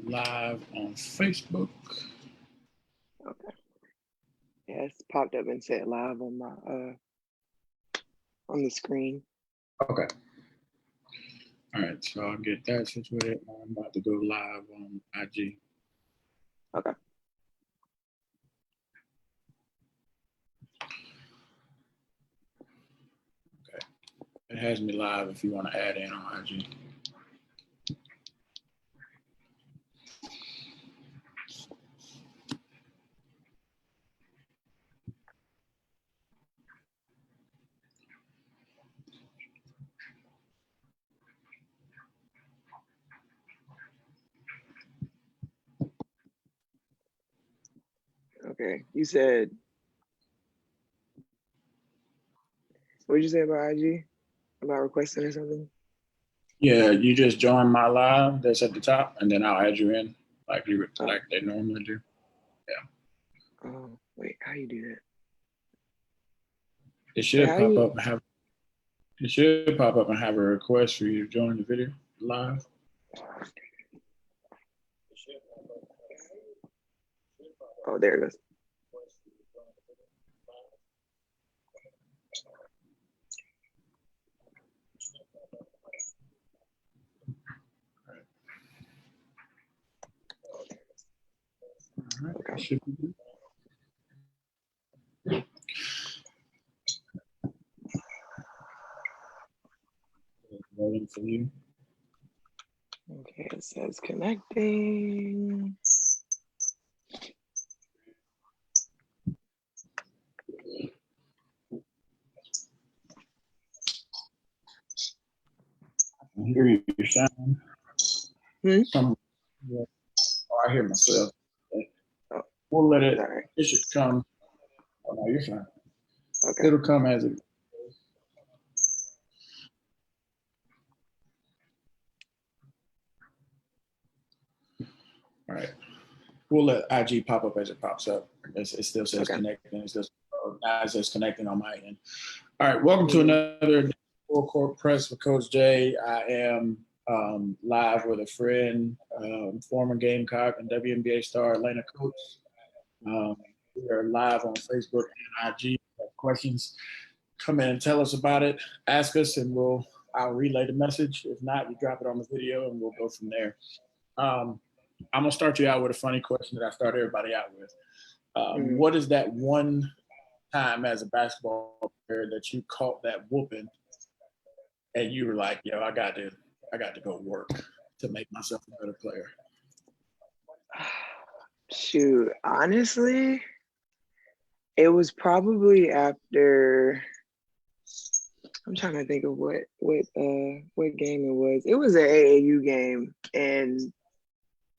live on Facebook. Okay. Yeah, it's popped up and said live on my on the screen. Okay. All right, so I'll get that situated. I'm about to go live on IG. Okay. Okay. It has me live if you want to add in on IG. Okay. You said, what did you say about IG? About requesting or something? Yeah, you just join my live that's at the top, and then I'll add you in like they normally do. Yeah. Oh, wait, how you do that? It should pop up and have. It should pop up and have a request for you to join the video live. Oh, there it is. All right. Okay. Should be good. Waiting for you. Okay, it says connecting. I can hear you sound. Yeah. Oh, I hear myself. Oh, we'll let it. right. It should come. Oh no, you're fine. Okay. It'll come as it. All right. We'll let IG pop up as it pops up. It still says connecting. It says connecting on my end. All right. Welcome to another Full Court Press with Coach Jay. I am live with a friend, former Gamecock and WNBA star Alaina Coates. We are live on Facebook and IG. If you have questions, come in and tell us about it. Ask us, and I'll relay the message. If not, you drop it on the video, and we'll go from there. I'm gonna start you out with a funny question that I start everybody out with. What is that one time as a basketball player that you caught that whooping, and you were like, "Yo, I got to go work to make myself a better player"? Shoot, honestly, it was probably after. I'm trying to think of what game it was. It was an AAU game, and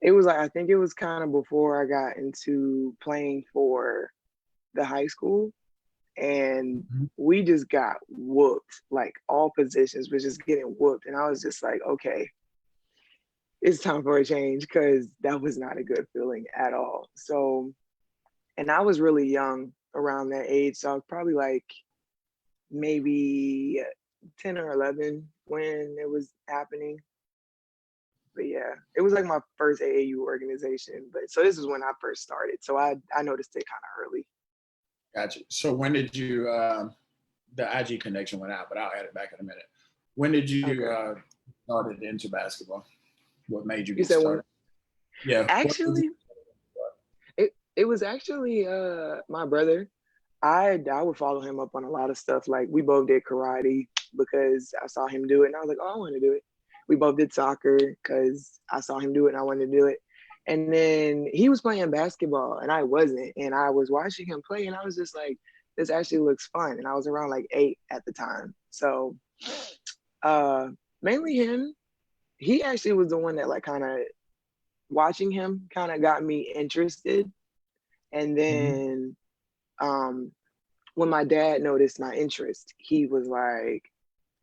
it was like I think it was kind of before I got into playing for the high school, and we just got whooped. Like all positions was just getting whooped, and I was just like, okay, it's time for a change because that was not a good feeling at all. So, and I was really young around that age, so I was probably like maybe 10 or 11 when it was happening. But yeah, it was like my first AAU organization. But so this is when I first started. So I noticed it kind of early. Gotcha. So when did you, the IG connection went out, but I'll add it back in a minute. When did you started into basketball? What made you get started? Yeah. Actually, it was actually my brother. I would follow him up on a lot of stuff. Like we both did karate because I saw him do it and I was like, oh, I want to do it. We both did soccer because I saw him do it and I wanted to do it. And then he was playing basketball and I wasn't. And I was watching him play and I was just like, this actually looks fun. And I was around like 8 at the time. So mainly him. He actually was the one that like kind of watching him kind of got me interested. And then when my dad noticed my interest, he was like,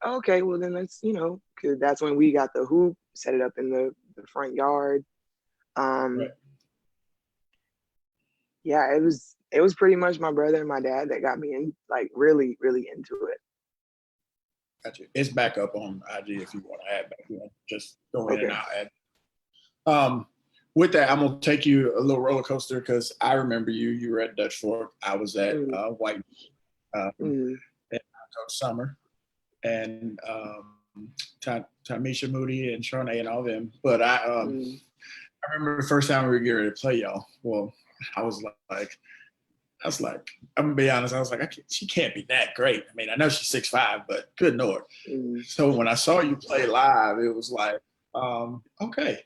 okay, well then let's, because that's when we got the hoop, set it up in the front yard. Yeah, it was pretty much my brother and my dad that got me in, like really, really into it. Gotcha. It's back up on IG if you want to add back in. Just go in and I'll add. with that, I'm gonna take you a little roller coaster because I remember you. You were at Dutch Fork. I was at White Coach Summer and Tamisha Moody and Charnay and all them. But I remember the first time we were getting ready to play y'all. Well, I was like, I'm gonna be honest. I was like, she can't be that great. I mean, I know she's 6'5", but good Lord. So when I saw you play live, it was like, okay,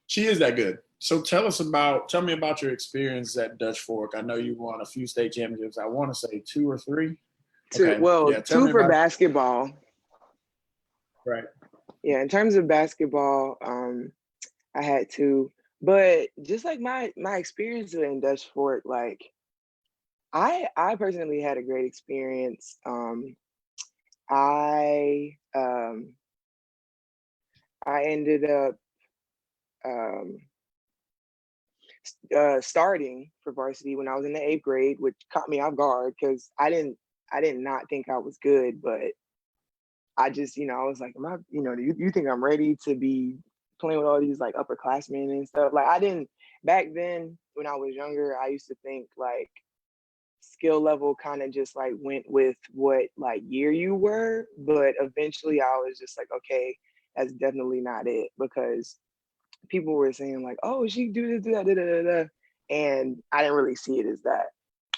she is that good. So tell me about your experience at Dutch Fork. I know you won a few state championships. I want to say 2 or 3. Okay. Two for basketball. Right. Yeah, in terms of basketball, I had 2. But just like my experience in Dutch Fork, like I personally had a great experience. I ended up starting for varsity when I was in the 8th grade, which caught me off guard because I did not think I was good, but I just, I was like, am I, do you think I'm ready to be playing with all these like upperclassmen and stuff? Like I didn't, back then when I was younger, I used to think like skill level kind of just like went with what like year you were, but eventually I was just like, okay, that's definitely not it, because people were saying like, oh, she do this, do that, da, da, da, da. And I didn't really see it as that.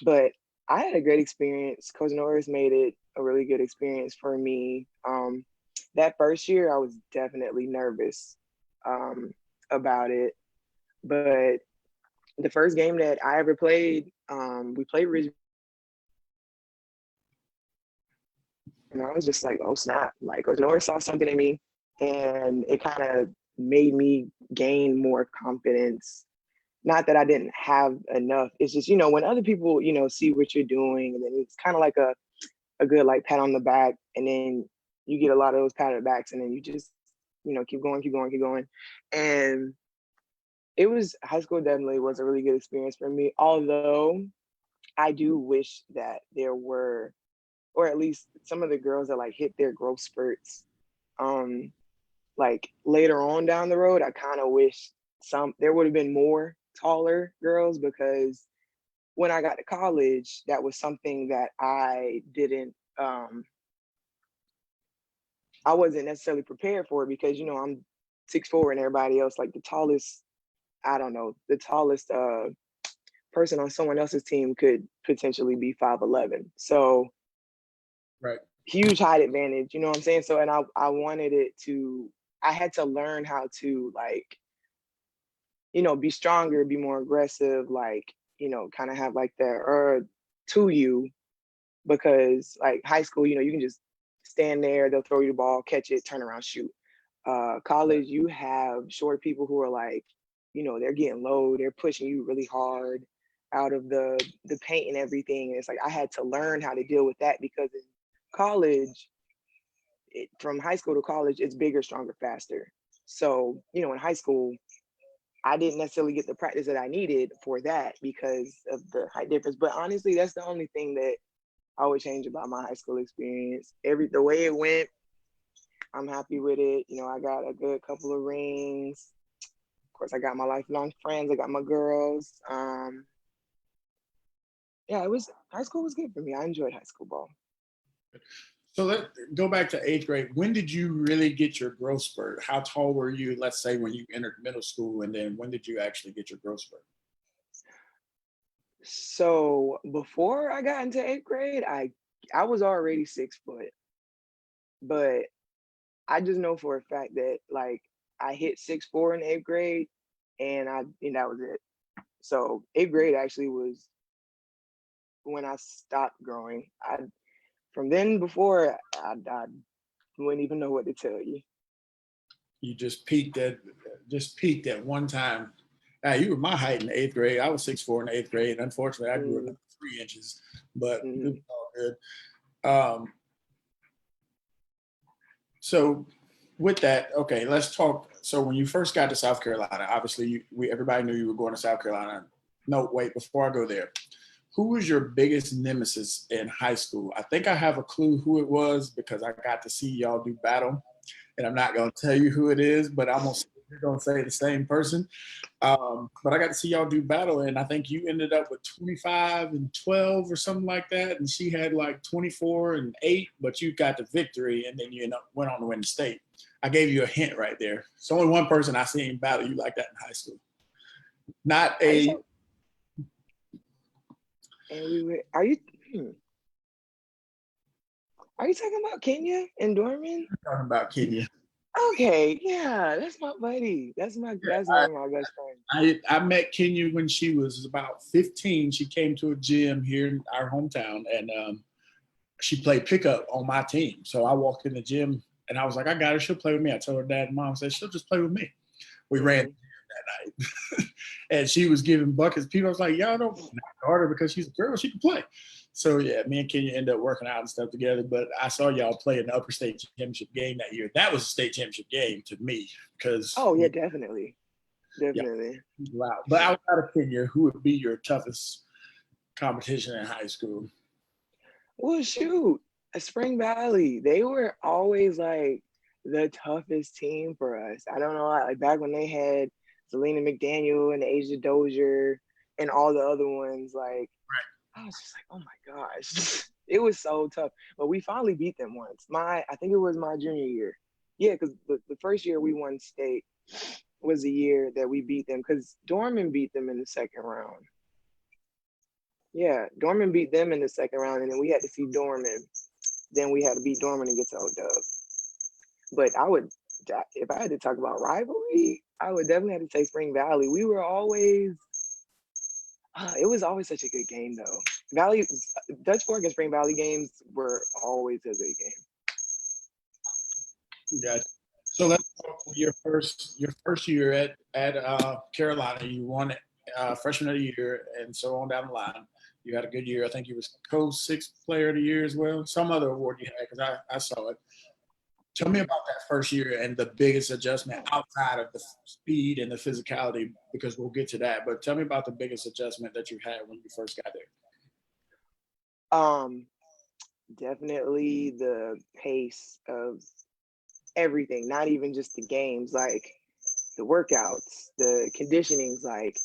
But I had a great experience. Coach Norris made it a really good experience for me. That first year, I was definitely nervous about it. But the first game that I ever played, we played Ridge. And I was just like, oh, snap. Like, Coach Norris saw something in me, and it kind of made me gain more confidence. Not that I didn't have enough. It's just, when other people, see what you're doing, and then it's kind of like a good like pat on the back, and then you get a lot of those patted backs, and then you just, keep going, keep going, keep going. And high school definitely was a really good experience for me. Although I do wish that there were, or at least some of the girls that like hit their growth spurts, like later on down the road, I kind of wish there would have been more taller girls, because when I got to college, that was something that I didn't, I wasn't necessarily prepared for, because, I'm 6'4", and everybody else, like the tallest person on someone else's team could potentially be 5'11". So right. Huge height advantage, you know what I'm saying? So, and I had to learn how to like, be stronger, be more aggressive, like, kind of have like that to you, because like high school, you can just stand there, they'll throw you the ball, catch it, turn around, shoot. College, you have short people who are like, they're getting low, they're pushing you really hard out of the paint and everything. And it's like I had to learn how to deal with that, because in college, from high school to college, it's bigger, stronger, faster. So, in high school, I didn't necessarily get the practice that I needed for that because of the height difference. But honestly, that's the only thing that I would change about my high school experience. The way it went, I'm happy with it. I got a good couple of rings. Of course, I got my lifelong friends. I got my girls. Yeah, high school was good for me. I enjoyed high school ball. So let's go back to 8th grade. When did you really get your growth spurt? How tall were you, let's say, when you entered middle school? And then when did you actually get your growth spurt? So before I got into 8th grade, I was already 6 foot. But I just know for a fact that like I hit 6'4" in 8th grade, and that was it. So 8th grade actually was when I stopped growing. From then before, I wouldn't even know what to tell you. You just peaked at one time. You were my height in 8th grade. I was 6'4" in 8th grade. Unfortunately, I grew up 3 inches, but it was all good. So with that, okay, let's talk. So when you first got to South Carolina, obviously everybody knew you were going to South Carolina. No, wait, before I go there, who was your biggest nemesis in high school? I think I have a clue who it was because I got to see y'all do battle, and I'm not going to tell you who it is, but I'm going to say you're gonna say the same person. But I got to see y'all do battle, and I think you ended up with 25 and 12 or something like that, and she had like 24 and 8. But you got the victory, and then you went on to win the state. I gave you a hint right there. It's only one person I seen battle you like that in high school. Not a. And we were. Are you talking about Kenya and Dorman? I'm talking about Kenya. Okay, yeah, that's my buddy. That's one of my best friends. I met Kenya when she was about 15. She came to a gym here in our hometown, and she played pickup on my team. So I walked in the gym, and I was like, I got her. She'll play with me. I told her dad and mom, said, she'll just play with me. We ran that night. And she was giving buckets. People was like, y'all don't guard her because she's a girl. She can play. So, yeah, me and Kenya ended up working out and stuff together. But I saw y'all play in the upper state championship game that year. That was a state championship game to me because. Oh, yeah, definitely. Yeah, wow. But outside of Kenya, who would be your toughest competition in high school? Well, shoot, Spring Valley. They were always like the toughest team for us. I don't know, like back when they had Selena McDaniel and Asia Dozier and all the other ones, like I was just like, oh my gosh. It was so tough. But we finally beat them once. I think it was my junior year. Yeah, because the first year we won state was the year that we beat them because Dorman beat them in the second round. Yeah, Dorman beat them in the second round, and then we had to see Dorman. Then we had to beat Dorman and get to O-Dub. But if I had to talk about rivalry, I would definitely have to say Spring Valley. We were always, it was always such a good game though. Dutch Fork and Spring Valley games were always a good game. Gotcha. So let's talk your first year at Carolina. You won freshman of the year, and so on down the line. You had a good year. I think you was co-6th player of the year as well. Some other award you had because I saw it. Tell me about that first year and the biggest adjustment outside of the speed and the physicality, because we'll get to that. But tell me about the biggest adjustment that you had when you first got there. Definitely the pace of everything, not even just the games, like the workouts, the conditionings, like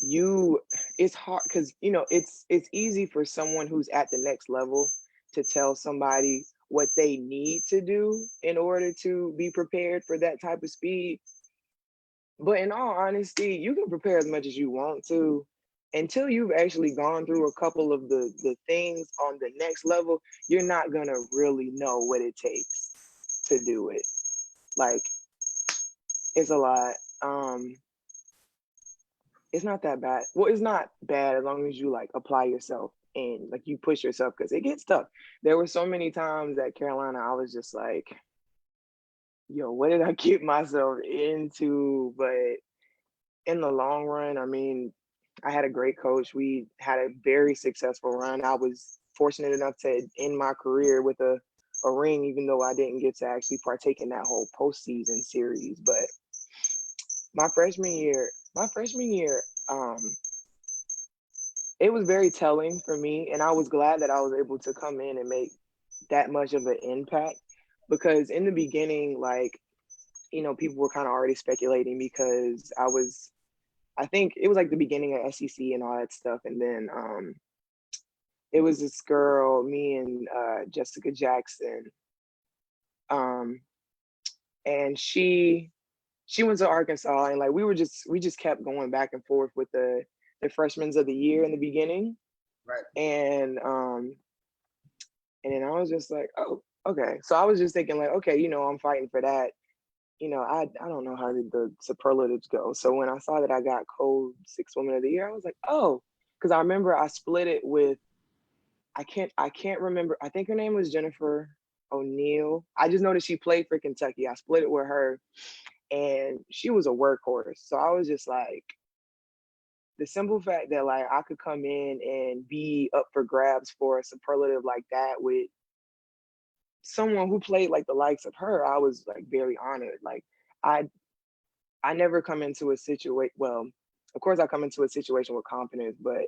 it's hard because it's easy for someone who's at the next level to tell somebody what they need to do in order to be prepared for that type of speed. But in all honesty, you can prepare as much as you want to until you've actually gone through a couple of the things on the next level. You're not gonna really know what it takes to do it. Like, it's a lot. It's not that bad. Well, it's not bad as long as you like apply yourself and like you push yourself, because it gets tough. There were so many times at Carolina I was just like, yo, what did I get myself into? But in the long run, I mean, I had a great coach. We had a very successful run. I was fortunate enough to end my career with a ring, even though I didn't get to actually partake in that whole postseason series. But my freshman year, it was very telling for me, and I was glad that I was able to come in and make that much of an impact, because in the beginning, like, people were kind of already speculating because I think it was like the beginning of SEC and all that stuff, and then it was this girl, me and Jessica Jackson, and she went to Arkansas, and like we just kept going back and forth with the freshmen of the year in the beginning. Right. And then I was just like, oh, okay. So I was just thinking like, okay, I'm fighting for that. I don't know how the superlatives go. So when I saw that I got co-6 woman of the year, I was like, oh, because I remember I split it with, I can't remember. I think her name was Jennifer O'Neill. I just know that she played for Kentucky. I split it with her, and she was a workhorse. So I was just like, the simple fact that like I could come in and be up for grabs for a superlative like that with someone who played like the likes of her, I was like very honored. Like I never come into a situation. Well, of course I come into a situation with confidence, but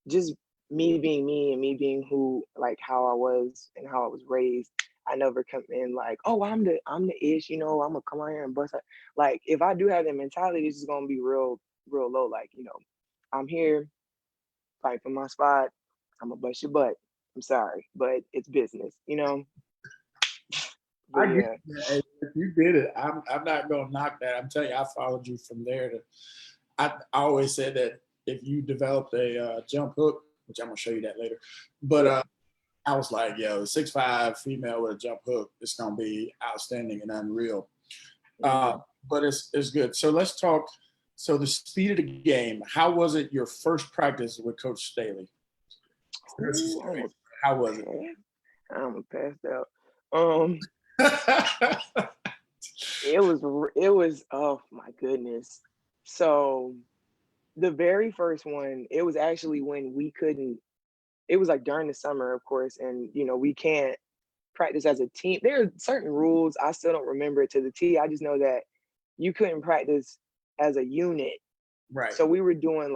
just me being me and me being who, like how I was and how I was raised, I never come in like, oh, I'm the ish, I'm gonna come out here and bust. Like if I do have that mentality, this is gonna be real low. Like, I'm here, fight for my spot. I'm gonna bust your butt. I'm sorry, but it's business. But I get yeah. that. If you did it, I'm not gonna knock that. I'm telling you, I followed you from there to. I always said that if you developed a jump hook, which I'm gonna show you that later, but I was like, yo, 6'5" female with a jump hook, it's gonna be outstanding and unreal. But it's good. So let's talk. So the speed of the game. How was it your first practice with Coach Staley? How was it? I almost passed out. It was oh my goodness. So the very first one, it was actually when we couldn't. It was like during the summer, of course, and we can't practice as a team. There are certain rules. I still don't remember it to the T. I just know that you couldn't practice as a unit. Right. So we were doing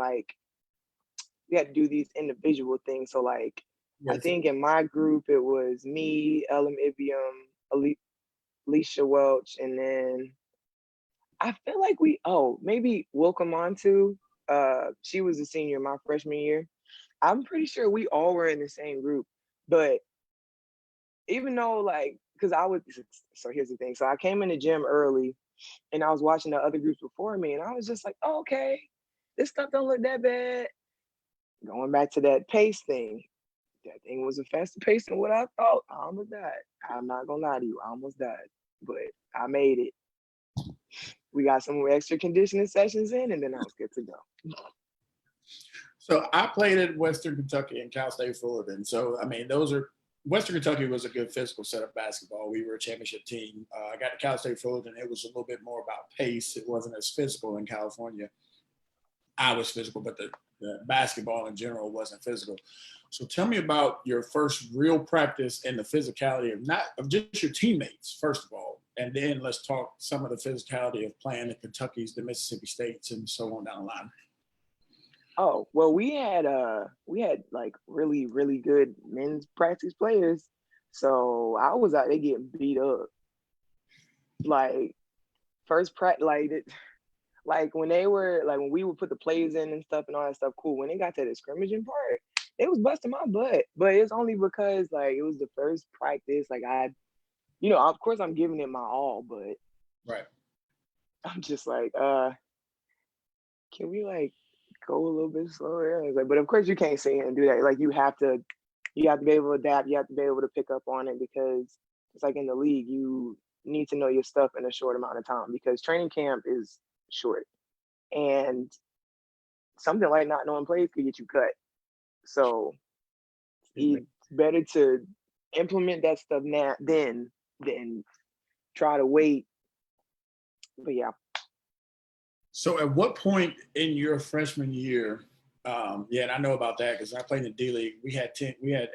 we had to do these individual things. So I think in my group it was me, Elam Ibium, Alicia Welch, and then I feel like maybe Wilcom Montu. She was a senior my freshman year. I'm pretty sure we all were in the same group, but even though so here's the thing. So I came in the gym early and I was watching the other groups before me and I was just like, oh, okay, this stuff don't look that bad. Going back to that pace thing, that thing was a faster pace than what I thought. I almost died. I'm not gonna lie to you, I almost died, but I made it. We got some extra conditioning sessions in and then I was good to go. So I played at Western Kentucky and Cal State Fullerton. So, I mean, Western Kentucky was a good physical set of basketball. We were a championship team. I got to Cal State Fullerton. It was a little bit more about pace. It wasn't as physical in California. I was physical, but the basketball in general wasn't physical. So tell me about your first real practice and the physicality of just your teammates, first of all. And then let's talk some of the physicality of playing the Kentuckys, the Mississippi States, and so on down the line. Oh, well, we had like really, really good men's practice players. So I was out there getting beat up. Like first practice, when we would put the plays in and stuff and all that stuff, cool. When they got to the scrimmaging part, it was busting my butt. But it's only because it was the first practice. Of course I'm giving it my all, but right. I'm just like, can we go a little bit slower? But of course you can't sit here and do that. You have to be able to adapt. You have to be able to pick up on it because it's like in the league, you need to know your stuff in a short amount of time because training camp is short. And something like not knowing plays could get you cut. So it's better to implement that stuff now than try to wait. But yeah. So at what point in your freshman year, and I know about that because I played in the D League. We had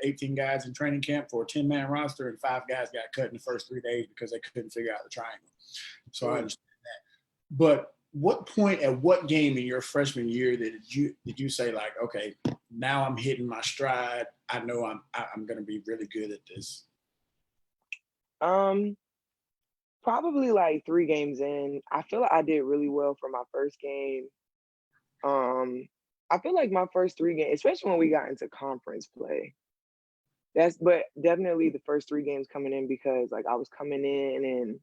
18 guys in training camp for a 10-man roster, and 5 guys got cut in the first 3 days because they couldn't figure out the triangle. So I understand that. But what point at what game in your freshman year did you say okay, now I'm hitting my stride. I know I'm going to be really good at this. Probably 3 games in. I feel like I did really well for my first game. I feel like my first 3 games, especially when we got into conference play, but definitely the first 3 games coming in because I was coming in and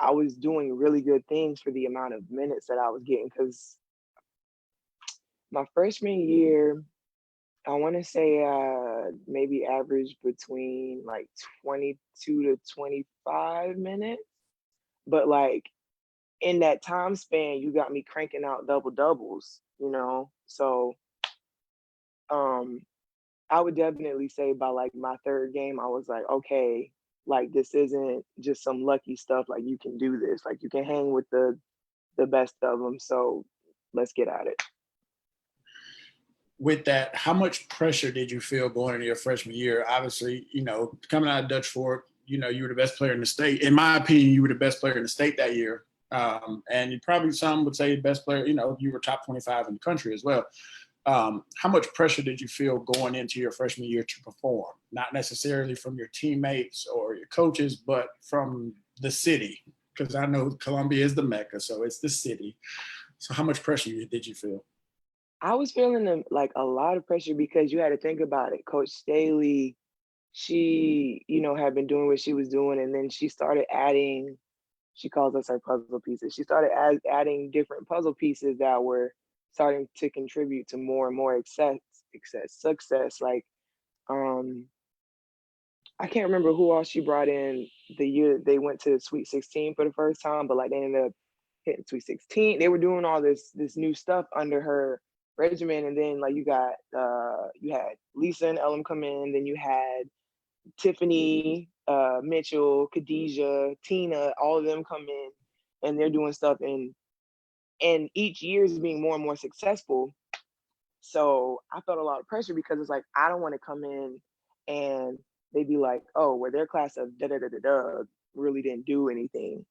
I was doing really good things for the amount of minutes that I was getting because my freshman year, I want to say maybe average between 22 to 25 minutes. But in that time span, you got me cranking out double doubles, So I would definitely say by my 3rd game, I was like, okay, this isn't just some lucky stuff. You can do this. You can hang with the best of them. So let's get at it. With that, how much pressure did you feel going into your freshman year? Obviously, coming out of Dutch Fork, you were the best player in the state. In my opinion, you were the best player in the state that year. And you probably some would say best player, you were top 25 in the country as well. How much pressure did you feel going into your freshman year to perform? Not necessarily from your teammates or your coaches, but from the city, because I know Columbia is the Mecca, so it's the city. So how much pressure did you feel? I was feeling like a lot of pressure because you had to think about it. Coach Staley, she, had been doing what she was doing, and then she started adding. She calls us her puzzle pieces. She started adding different puzzle pieces that were starting to contribute to more and more success. Like, I can't remember who else she brought in the year they went to Sweet 16 for the first time, but like they ended up hitting Sweet 16. They were doing all this new stuff under her regimen, and then like you had Lisa and Ellum come in, then you had Tiffany, Mitchell, Khadijah, Tina, all of them come in, and they're doing stuff, and each year is being more and more successful. So I felt a lot of pressure because it's like I don't want to come in and they'd be like, oh, well, their class of da da da da da really didn't do anything.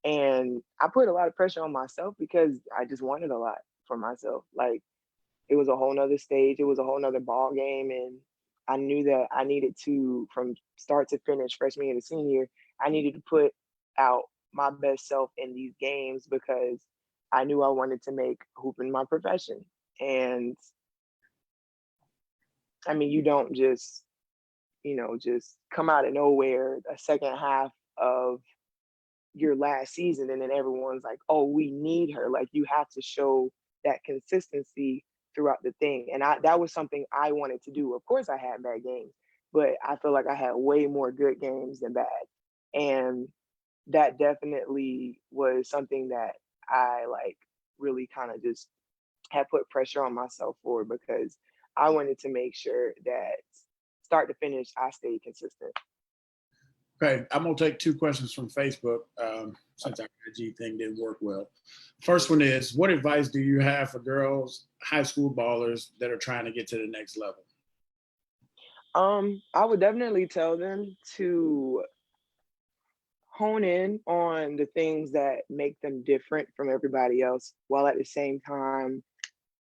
And I put a lot of pressure on myself because I just wanted a lot for myself. Like it was a whole nother stage, it was a whole nother ball game. And I knew that I needed to, from start to finish, freshman year to senior year, I needed to put out my best self in these games because I knew I wanted to make hooping my profession. And I mean, you don't just, just come out of nowhere a second half of your last season and then everyone's like, oh, we need her. Like you have to show that consistency throughout the thing. And that was something I wanted to do. Of course I had bad games, but I feel like I had way more good games than bad. And that definitely was something that I like really kind of just had put pressure on myself for because I wanted to make sure that start to finish, I stayed consistent. Okay, I'm gonna take two questions from Facebook since our IG thing didn't work well. First one is, what advice do you have for girls, high school ballers that are trying to get to the next level? I would definitely tell them to hone in on the things that make them different from everybody else, while at the same time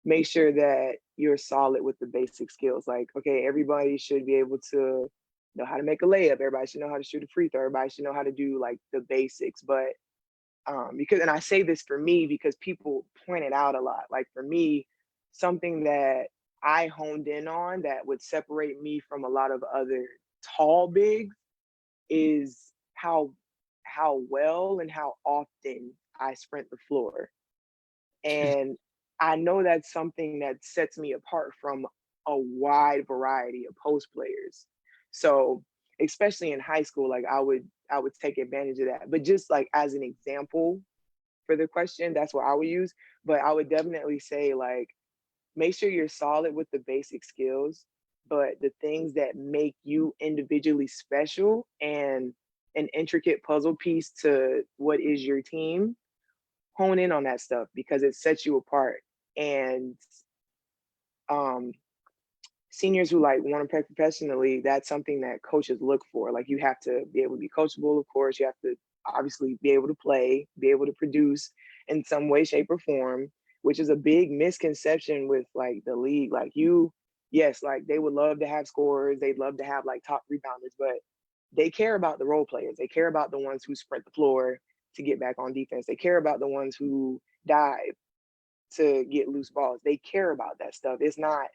make sure that you're solid with the basic skills. Like, okay, everybody should be able to know how to make a layup. Everybody should know how to shoot a free throw. Everybody should know how to do like the basics. But because, and I say this for me because people point it out a lot. Like for me, something that I honed in on that would separate me from a lot of other tall bigs is how well and how often I sprint the floor. And I know that's something that sets me apart from a wide variety of post players. So especially in high school, like I would take advantage of that. But just like as an example for the question, that's what I would use. But I would definitely say like make sure you're solid with the basic skills, but the things that make you individually special and an intricate puzzle piece to what is your team, hone in on that stuff because it sets you apart. And um, seniors who like want to play professionally, that's something that coaches look for. Like you have to be able to be coachable, of course. You have to obviously be able to play, be able to produce in some way, shape, or form, which is a big misconception with like the league. Like yes, like they would love to have scorers, they'd love to have like top rebounders, but they care about the role players. They care about the ones who sprint the floor to get back on defense. They care about the ones who dive to get loose balls. They care about that stuff. It's not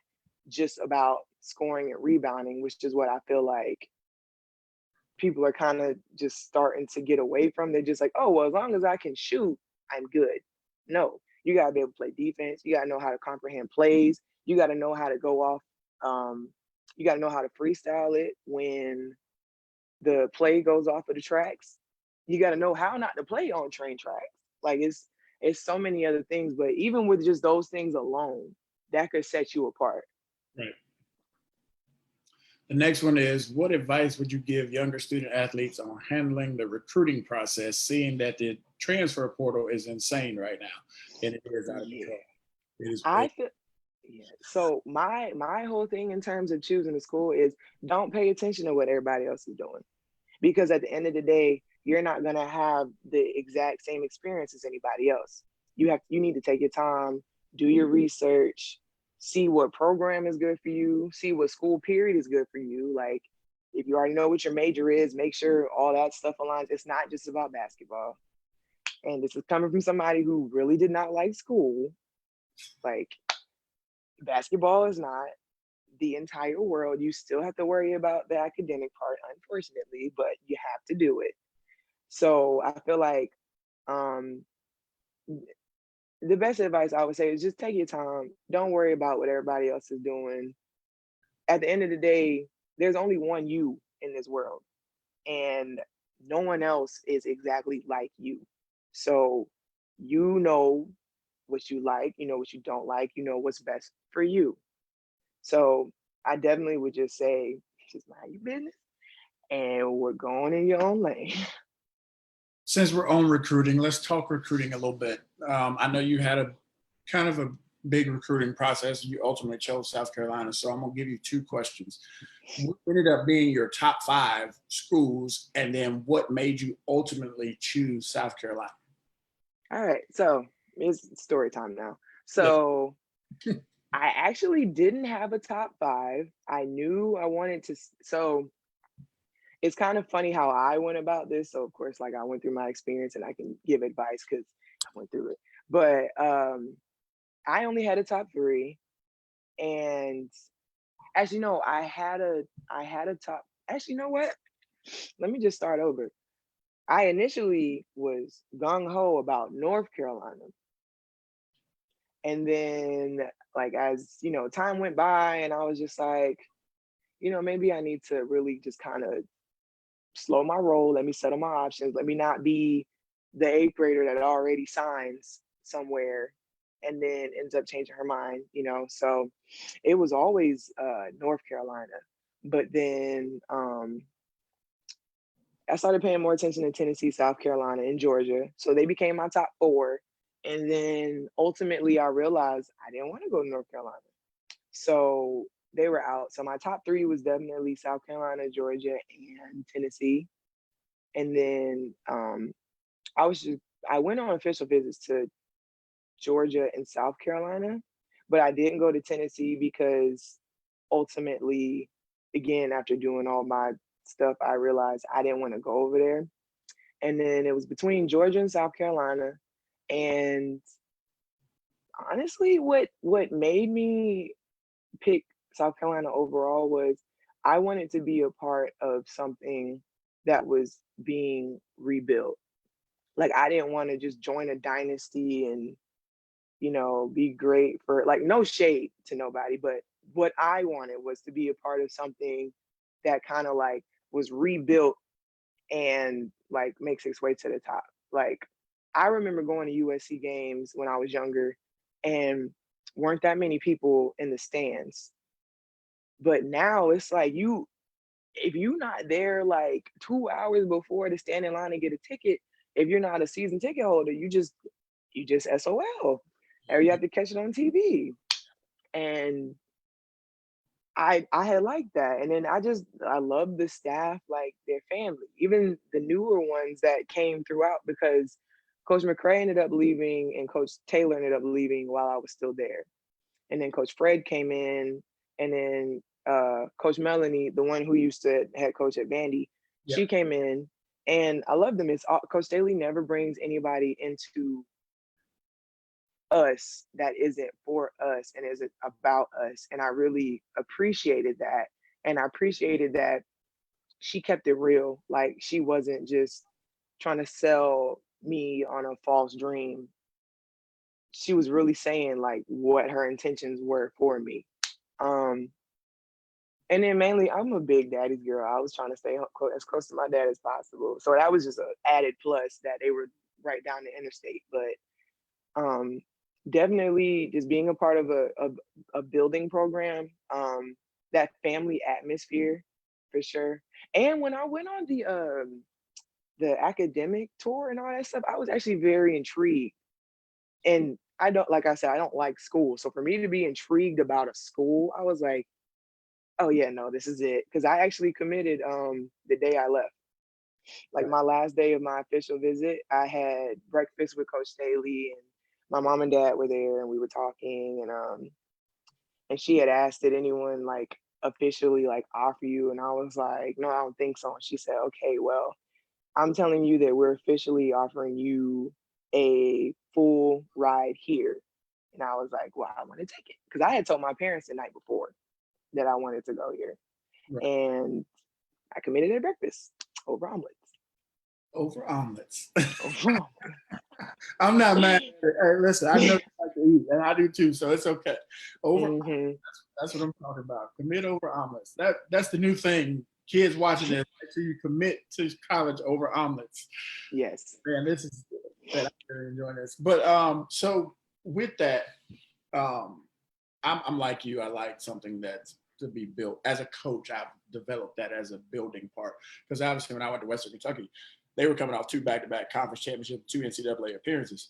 just about scoring and rebounding, which is what I feel like people are kind of just starting to get away from. They're just like, oh, well, as long as I can shoot, I'm good. No, you got to be able to play defense. You got to know how to comprehend plays. You got to know how to go off. You got to know how to freestyle it when the play goes off of the tracks. You got to know how not to play on train tracks. Like it's so many other things, but even with just those things alone, that could set you apart. Right. The next one is, what advice would you give younger student athletes on handling the recruiting process, seeing that the transfer portal is insane right now and it is out of control? I feel so my whole thing in terms of choosing a school is don't pay attention to what everybody else is doing. Because at the end of the day, you're not gonna have the exact same experience as anybody else. You need to take your time, do your research, see what program is good for you, see what school period is good for you. Like, if you already know what your major is, make sure all that stuff aligns. It's not just about basketball. And this is coming from somebody who really did not like school. Like, basketball is not the entire world. You still have to worry about the academic part, unfortunately, but you have to do it. So I feel like um, the best advice I would say is just take your time. Don't worry about what everybody else is doing. At the end of the day, there's only one you in this world, and no one else is exactly like you. So you know what you like, you know what you don't like, you know what's best for you. So I definitely would just say, just mind your business and we're going in your own lane. Since we're on recruiting, let's talk recruiting a little bit. I know you had a kind of a big recruiting process. You ultimately chose South Carolina. So I'm going to give you two questions. What ended up being your top 5 schools, and then what made you ultimately choose South Carolina? All right. So it's story time now. Yeah. So I actually didn't have a top 5. I knew I wanted to. So it's kind of funny how I went about this. So of course, like I went through my experience and I can give advice because I went through it. But I only had a top 3, and actually no, I had a top. Actually, you know what? Let me just start over. I initially was gung ho about North Carolina, and then like as time went by, and I was just like, maybe I need to really just kind of slow my roll. Let me settle my options. Let me not be the 8th grader that already signs somewhere and then ends up changing her mind, So it was always North Carolina. But then I started paying more attention to Tennessee, South Carolina, and Georgia. So they became my top 4. And then ultimately I realized I didn't want to go to North Carolina. So they were out. So my top 3 was definitely South Carolina, Georgia, and Tennessee. And then I went on official visits to Georgia and South Carolina, but I didn't go to Tennessee because ultimately, again, after doing all my stuff, I realized I didn't want to go over there. And then it was between Georgia and South Carolina. And honestly, what made me pick South Carolina overall was I wanted to be a part of something that was being rebuilt. Like I didn't want to just join a dynasty and be great for, like, no shade to nobody, but what I wanted was to be a part of something that kind of like was rebuilt and like makes its way to the top. Like I remember going to USC games when I was younger and weren't that many people in the stands. But now it's like if you're not there like 2 hours before to stand in line and get a ticket, if you're not a season ticket holder, you just SOL, or you have to catch it on TV. And I had liked that, and then I love the staff, like their family, even the newer ones that came throughout, because Coach McCray ended up leaving and Coach Taylor ended up leaving while I was still there, and then Coach Fred came in, and then Coach Melanie, the one who used to head coach at Vandy, Yeah. she came in, and I love them. It's Coach Staley never brings anybody into us that isn't for us and isn't about us, and I really appreciated that. And I appreciated that she kept it real. Like she wasn't just trying to sell me on a false dream. She was really saying like what her intentions were for me. um and then mainly, I'm a big daddy's girl. I was trying to stay as close to my dad as possible, so that was just an added plus that they were right down the interstate. But definitely just being a part of a building program, that family atmosphere for sure. And when I went on the academic tour and all that stuff, I was actually very intrigued. And I don't, like I said, I don't like school. So for me to be intrigued about a school, I was like, oh yeah, no, this is it. Because I actually committed the day I left. Like my last day of my official visit, I had breakfast with Coach Staley, and my mom and dad were there, and we were talking, and and she had asked, did anyone like officially like offer you? And I was like, no, I don't think so. And she said, okay, well, I'm telling you that we're officially offering you a full ride here. And I was like, well, I want to take it. Because I had told my parents the night before that I wanted to go here. Right. And I committed at breakfast over omelets. Over omelets. Over omelets. I'm not mad. Hey, listen, I know you like to eat, and I do too, so it's okay. Over omelets, that's what I'm talking about. Commit over omelets. That's the new thing. Kids watching this, make sure you commit to college over omelets. Yes. Man, this is good. I'm really enjoying this. But so with that, I'm like you. I like something that's to be built. As a coach, I've developed that as a building part. Because obviously, when I went to Western Kentucky, they were coming off 2 back-to-back conference championships, 2 NCAA appearances,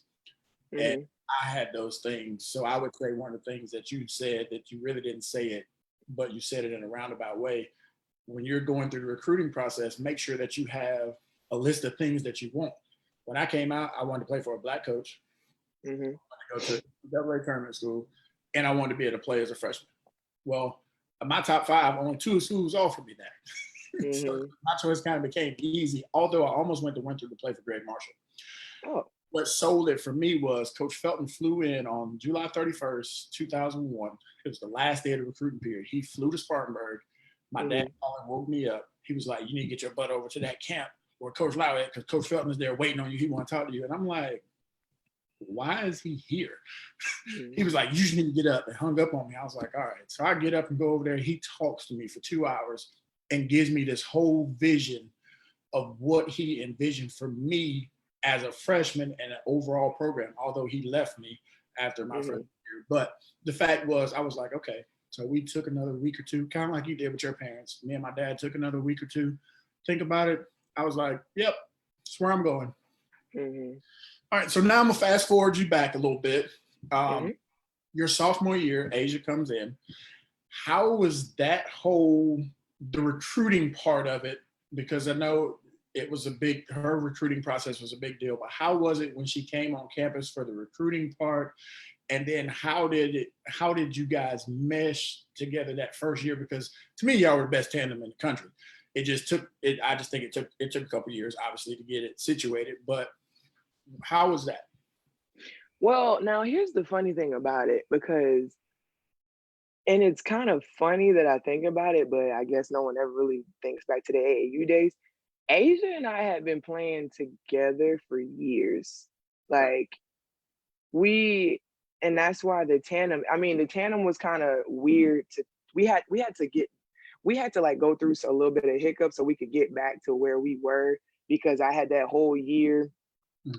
and I had those things. So I would say one of the things that you said that you really didn't say it, but you said it in a roundabout way. When you're going through the recruiting process, make sure that you have a list of things that you want. When I came out, I wanted to play for a black coach. I wanted to go to double-A tournament school, and I wanted to be able to play as a freshman. Well, my top 5, only 2 schools offered me that. So my choice kind of became easy, although I almost went to Winter to play for Greg Marshall. Oh. What sold it for me was Coach Felton flew in on July 31st, 2001. It was the last day of the recruiting period. He flew to Spartanburg. My dad called and woke me up. He was like, you need to get your butt over to that camp where Coach Lau at, because Coach Felton is there waiting on you. He want to talk to you. And I'm like, why is he here? He was like, you just need to get up, and hung up on me. I was like, all right. So I get up and go over there. He talks to me for 2 hours and gives me this whole vision of what he envisioned for me as a freshman and an overall program, although he left me after my freshman year. But the fact was, I was like, okay. So we took another week or two, kind of like you did with your parents. Me and my dad took another week or two. Think about it. I was like, yep, that's where I'm going. All right, so now I'm going to fast forward you back a little bit. Your sophomore year, Asia comes in. How was that the recruiting part of it? Because I know it was her recruiting process was a big deal, but how was it when she came on campus for the recruiting part? And then how did you guys mesh together that first year? Because to me, y'all were the best tandem in the country. I just think it took a couple of years, obviously, to get it situated. But how was that? Well, now here's the funny thing about it, because, and it's kind of funny that I think about it, but I guess no one ever really thinks back to the AAU days. Asia and I had been playing together for years. Like and that's why the tandem was kind of weird we had to like go through a little bit of hiccups so we could get back to where we were, because I had that whole year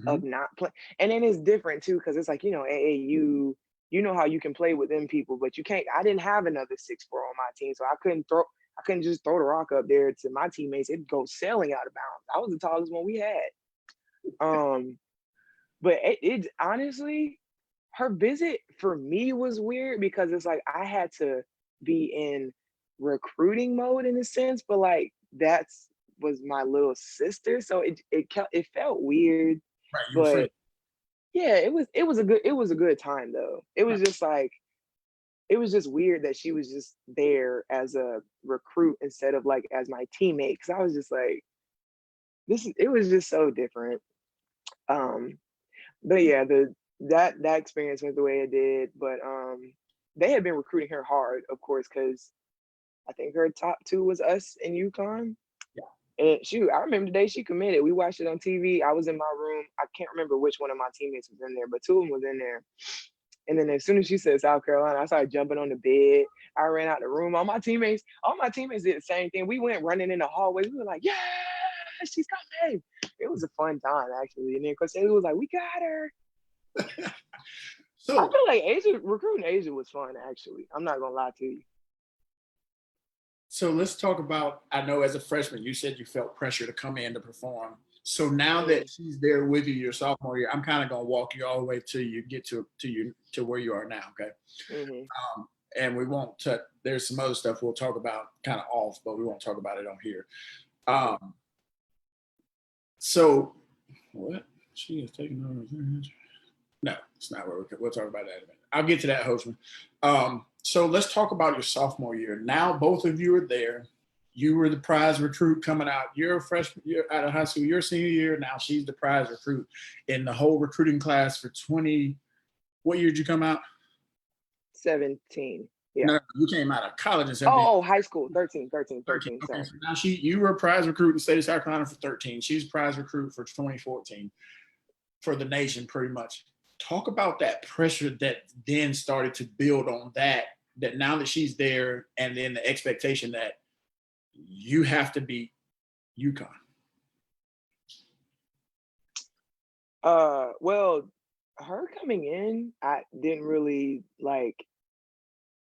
of not playing. And then it's different too, because it's like, AAU, you know how you can play with them people, but you can't. I didn't have another 6'4" on my team, so I couldn't just throw the rock up there to my teammates. It'd go sailing out of bounds. I was the tallest one we had. But it honestly, her visit for me was weird, because it's like I had to be in recruiting mode in a sense, but like was my little sister, so it felt weird. Right, but yeah, it was a good time though. It was just like, it was just weird that she was just there as a recruit instead of like as my teammate, because I was just like, it was just so different. But yeah, that experience went the way it did. But they had been recruiting her hard, of course, because I think her top 2 was us and UConn. Yeah. And shoot, I remember the day she committed. We watched it on TV. I was in my room. I can't remember which one of my teammates was in there, but 2 of them was in there. And then as soon as she said South Carolina, I started jumping on the bed. I ran out the room. All my teammates did the same thing. We went running in the hallway. We were like, yeah, she's coming. It was a fun time, actually. And then Coach Haley was like, we got her. So I feel like recruiting Asia was fun, actually. I'm not gonna lie to you. So let's talk about, I know as a freshman, you said you felt pressure to come in to perform. So now that she's there with you your sophomore year, I'm kind of gonna walk you all the way till you get to where you are now, okay? And we won't touch, there's some other stuff we'll talk about kind of off, but we won't talk about it on here. So what? She is taking over. No, it's not where we'll talk about that in a minute. I'll get to that, Hostman. So let's talk about your sophomore year. Now both of you are there. You were the prize recruit coming out. You're a freshman, you're out of high school, your senior year. Now she's the prize recruit in the whole recruiting class for 20. What year did you come out? 17. Yeah. No, you came out of college in 17. Oh, high school. 13. Okay, Sorry. so now you were a prize recruit in the state of South Carolina for 13. She's prize recruit for 2014 for the nation, pretty much. Talk about that pressure that then started to build on that now that she's there, and then the expectation that you have to beat UConn. Well, her coming in, I didn't really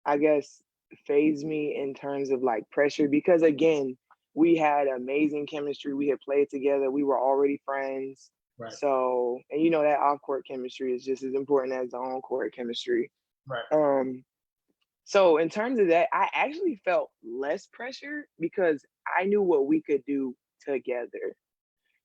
I guess, phase me in terms of pressure, because again, we had amazing chemistry. We had played together. We were already friends. Right. So, and that off-court chemistry is just as important as the on-court chemistry. Right. So in terms of that, I actually felt less pressure because I knew what we could do together.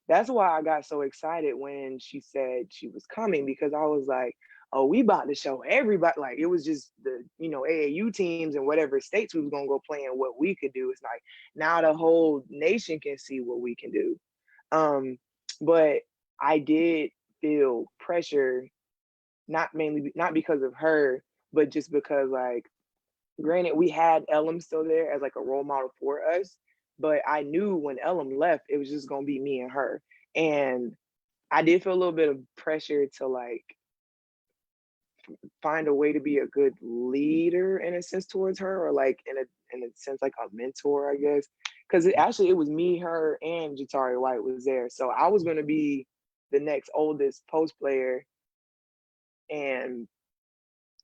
That's why I got so excited when she said she was coming, because I was like, oh, we about to show everybody. It was just the, AAU teams and whatever states we was going to go play and what we could do. It's like, now the whole nation can see what we can do. But I did feel pressure, not because of her, but just because granted, we had Ellum still there as a role model for us, but I knew when Ellum left, it was just going to be me and her. And I did feel a little bit of pressure to find a way to be a good leader in a sense towards her, or in a sense a mentor, I guess. Because it was me, her, and Jatari White was there. So I was going to be the next oldest post player. And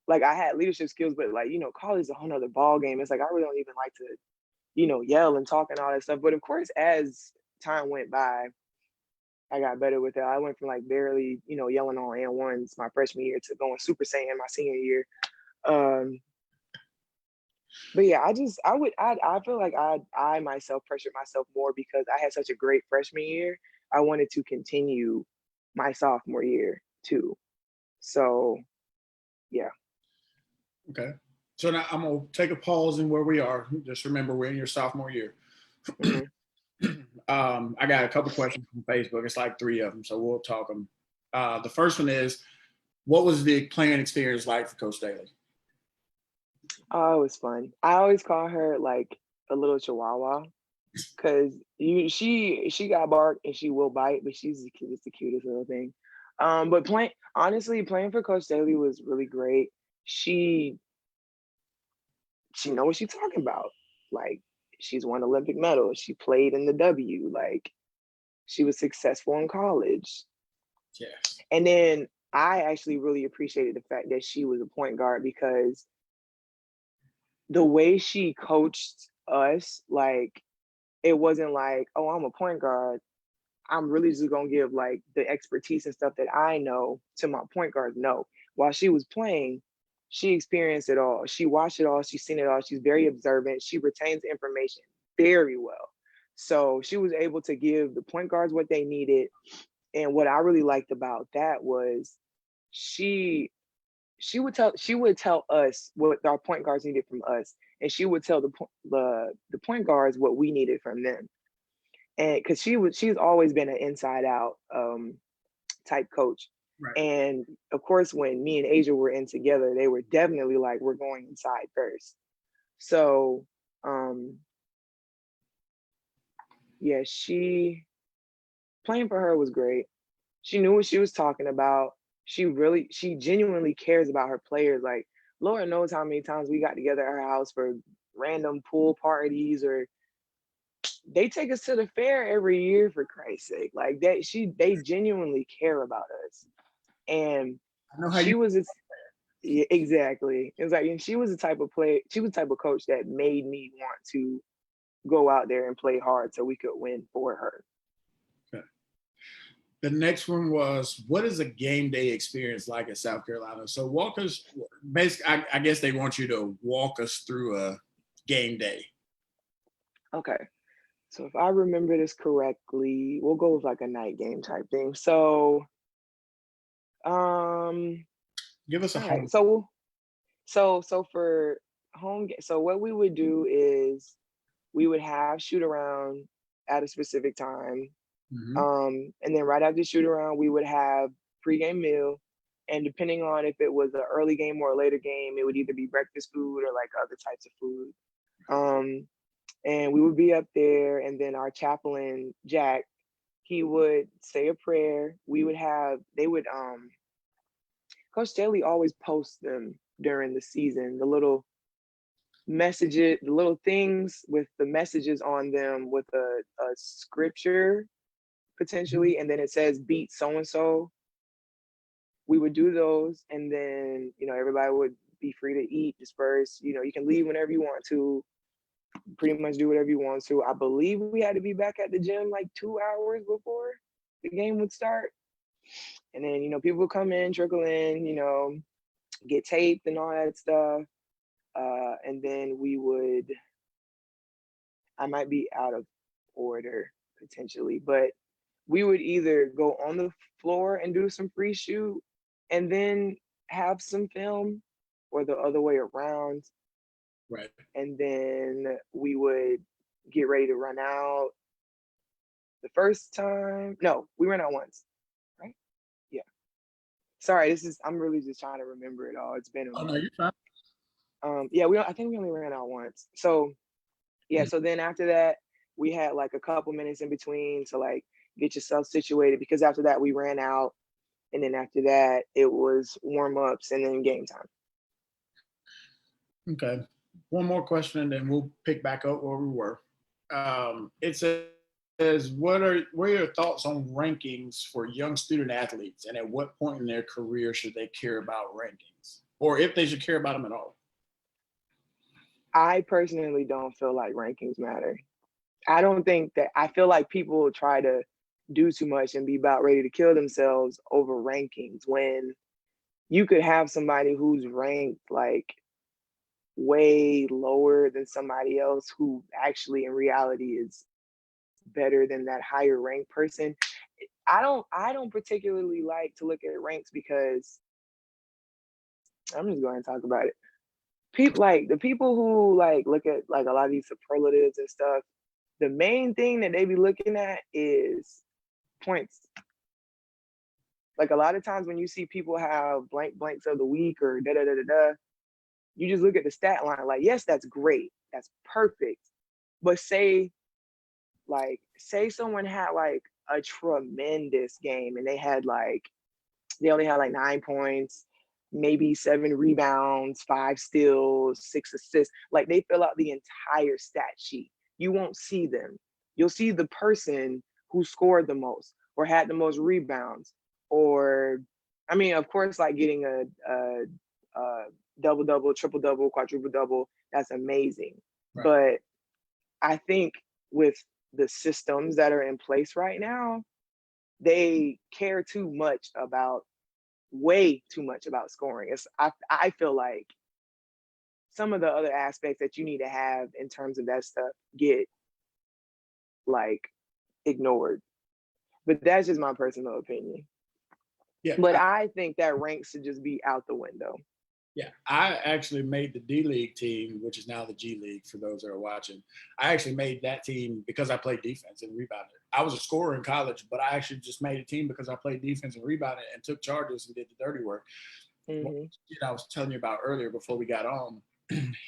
I had leadership skills, but college is a whole nother ball game. It's I really don't even like to, yell and talk and all that stuff. But of course, as time went by, I got better with it. I went from barely, yelling on and-ones my freshman year to going Super Saiyan my senior year. But yeah, I feel like I myself pressured myself more because I had such a great freshman year. I wanted to continue my sophomore year too. So yeah. Okay. So now I'm going to take a pause in where we are. Just remember, we're in your sophomore year. Mm-hmm. I got a couple questions from Facebook. It's 3 of them, so we'll talk them. The first one is, what was the playing experience like for Coach Daly? Oh, it was fun. I always call her a little chihuahua, because she got bark and she will bite, but she's just the cutest little thing. But playing for Coach Daly was really great. She knows what she's talking about. She's won Olympic medals. She played in the W. She was successful in college. Yes. And then I actually really appreciated the fact that she was a point guard, because the way she coached us, it wasn't oh, I'm a point guard, I'm really just gonna give the expertise and stuff that I know to my point guard. No, while she was playing, she experienced it all. She watched it all. She's seen it all. She's very observant. She retains information very well. So she was able to give the point guards what they needed. And what I really liked about that was she would tell us what our point guards needed from us, and she would tell the point guards what we needed from them. And because she's always been an inside out type coach. Right. And of course, when me and Asia were in together, they were definitely we're going inside first. So yeah, playing for her was great. She knew what she was talking about. She genuinely cares about her players. Lord knows how many times we got together at her house for random pool parties, or they take us to the fair every year, for Christ's sake. They genuinely care about us. And I know how yeah, exactly. It's and she was the type of coach that made me want to go out there and play hard so we could win for her. Okay. The next one was, what is a game day experience like at South Carolina? So walk us, basically, I guess they want you to walk us through a game day. Okay. So if I remember this correctly, we'll go with a night game type thing. So, give us a home. Right. So for home game. So what we would do is we would have shoot around at a specific time. And then right after shoot around, we would have pregame meal. And depending on if it was an early game or a later game, it would either be breakfast food or like other types of food. And we would be up there, and then our chaplain, Jack, he would say a prayer. Coach Staley always posts them during the season, the little messages, the little things with the messages on them with a scripture potentially, and then it says beat so and so. We would do those, and then everybody would be free to eat, disperse. You can leave whenever you want to, pretty much do whatever you want to. I believe we had to be back at the gym like 2 hours before the game would start, and then people would come in, trickle in, get taped and all that stuff, and then I might be out of order potentially, but we would either go on the floor and do some free shoot and then have some film, or the other way around. Right. And then we would get ready to run out. The first time, no, we ran out once, right? Yeah. Sorry, I'm really just trying to remember it all. It's been a Oh, minute. no, you're fine. Yeah, I think we only ran out once. So yeah, so then after that, we had like a couple minutes in between to like get yourself situated, because after that we ran out, and then after that it was warm-ups and then game time. Okay. One more question, and then we'll pick back up where we were. It says, what are your thoughts on rankings for young student athletes, and at what point in their career should they care about rankings, or if they should care about them at all? I personally don't feel like rankings matter. I feel like people try to do too much and be about ready to kill themselves over rankings, when you could have somebody who's ranked like way lower than somebody else who actually in reality is better than that higher ranked person. I don't particularly like to look at ranks, because I'm just going to talk about it. The people who like look at like a lot of these superlatives and stuff, the main thing that they be looking at is points. Like a lot of times when you see people have blanks of the week or da da da da da, you just look at the stat line. Like, yes, that's great, that's perfect, but say someone had like a tremendous game and they only had like 9 points, maybe 7 rebounds, 5 steals, 6 assists. Like they fill out the entire stat sheet. You won't see them. You'll see the person who scored the most or had the most rebounds, or, I mean, of course, like getting a double-double, triple-double, quadruple-double, that's amazing. Right. But I think with the systems that are in place right now, they care way too much about scoring. I feel like some of the other aspects that you need to have in terms of that stuff get like ignored. But that's just my personal opinion. Yeah. But I think that ranks should just be out the window. Yeah, I actually made the D-League team, which is now the G League for those that are watching. I actually made that team because I played defense and rebounded. I was a scorer in college, but I actually just made a team because I played defense and rebounded and took charges and did the dirty work. Mm-hmm. I was telling you about earlier before we got on,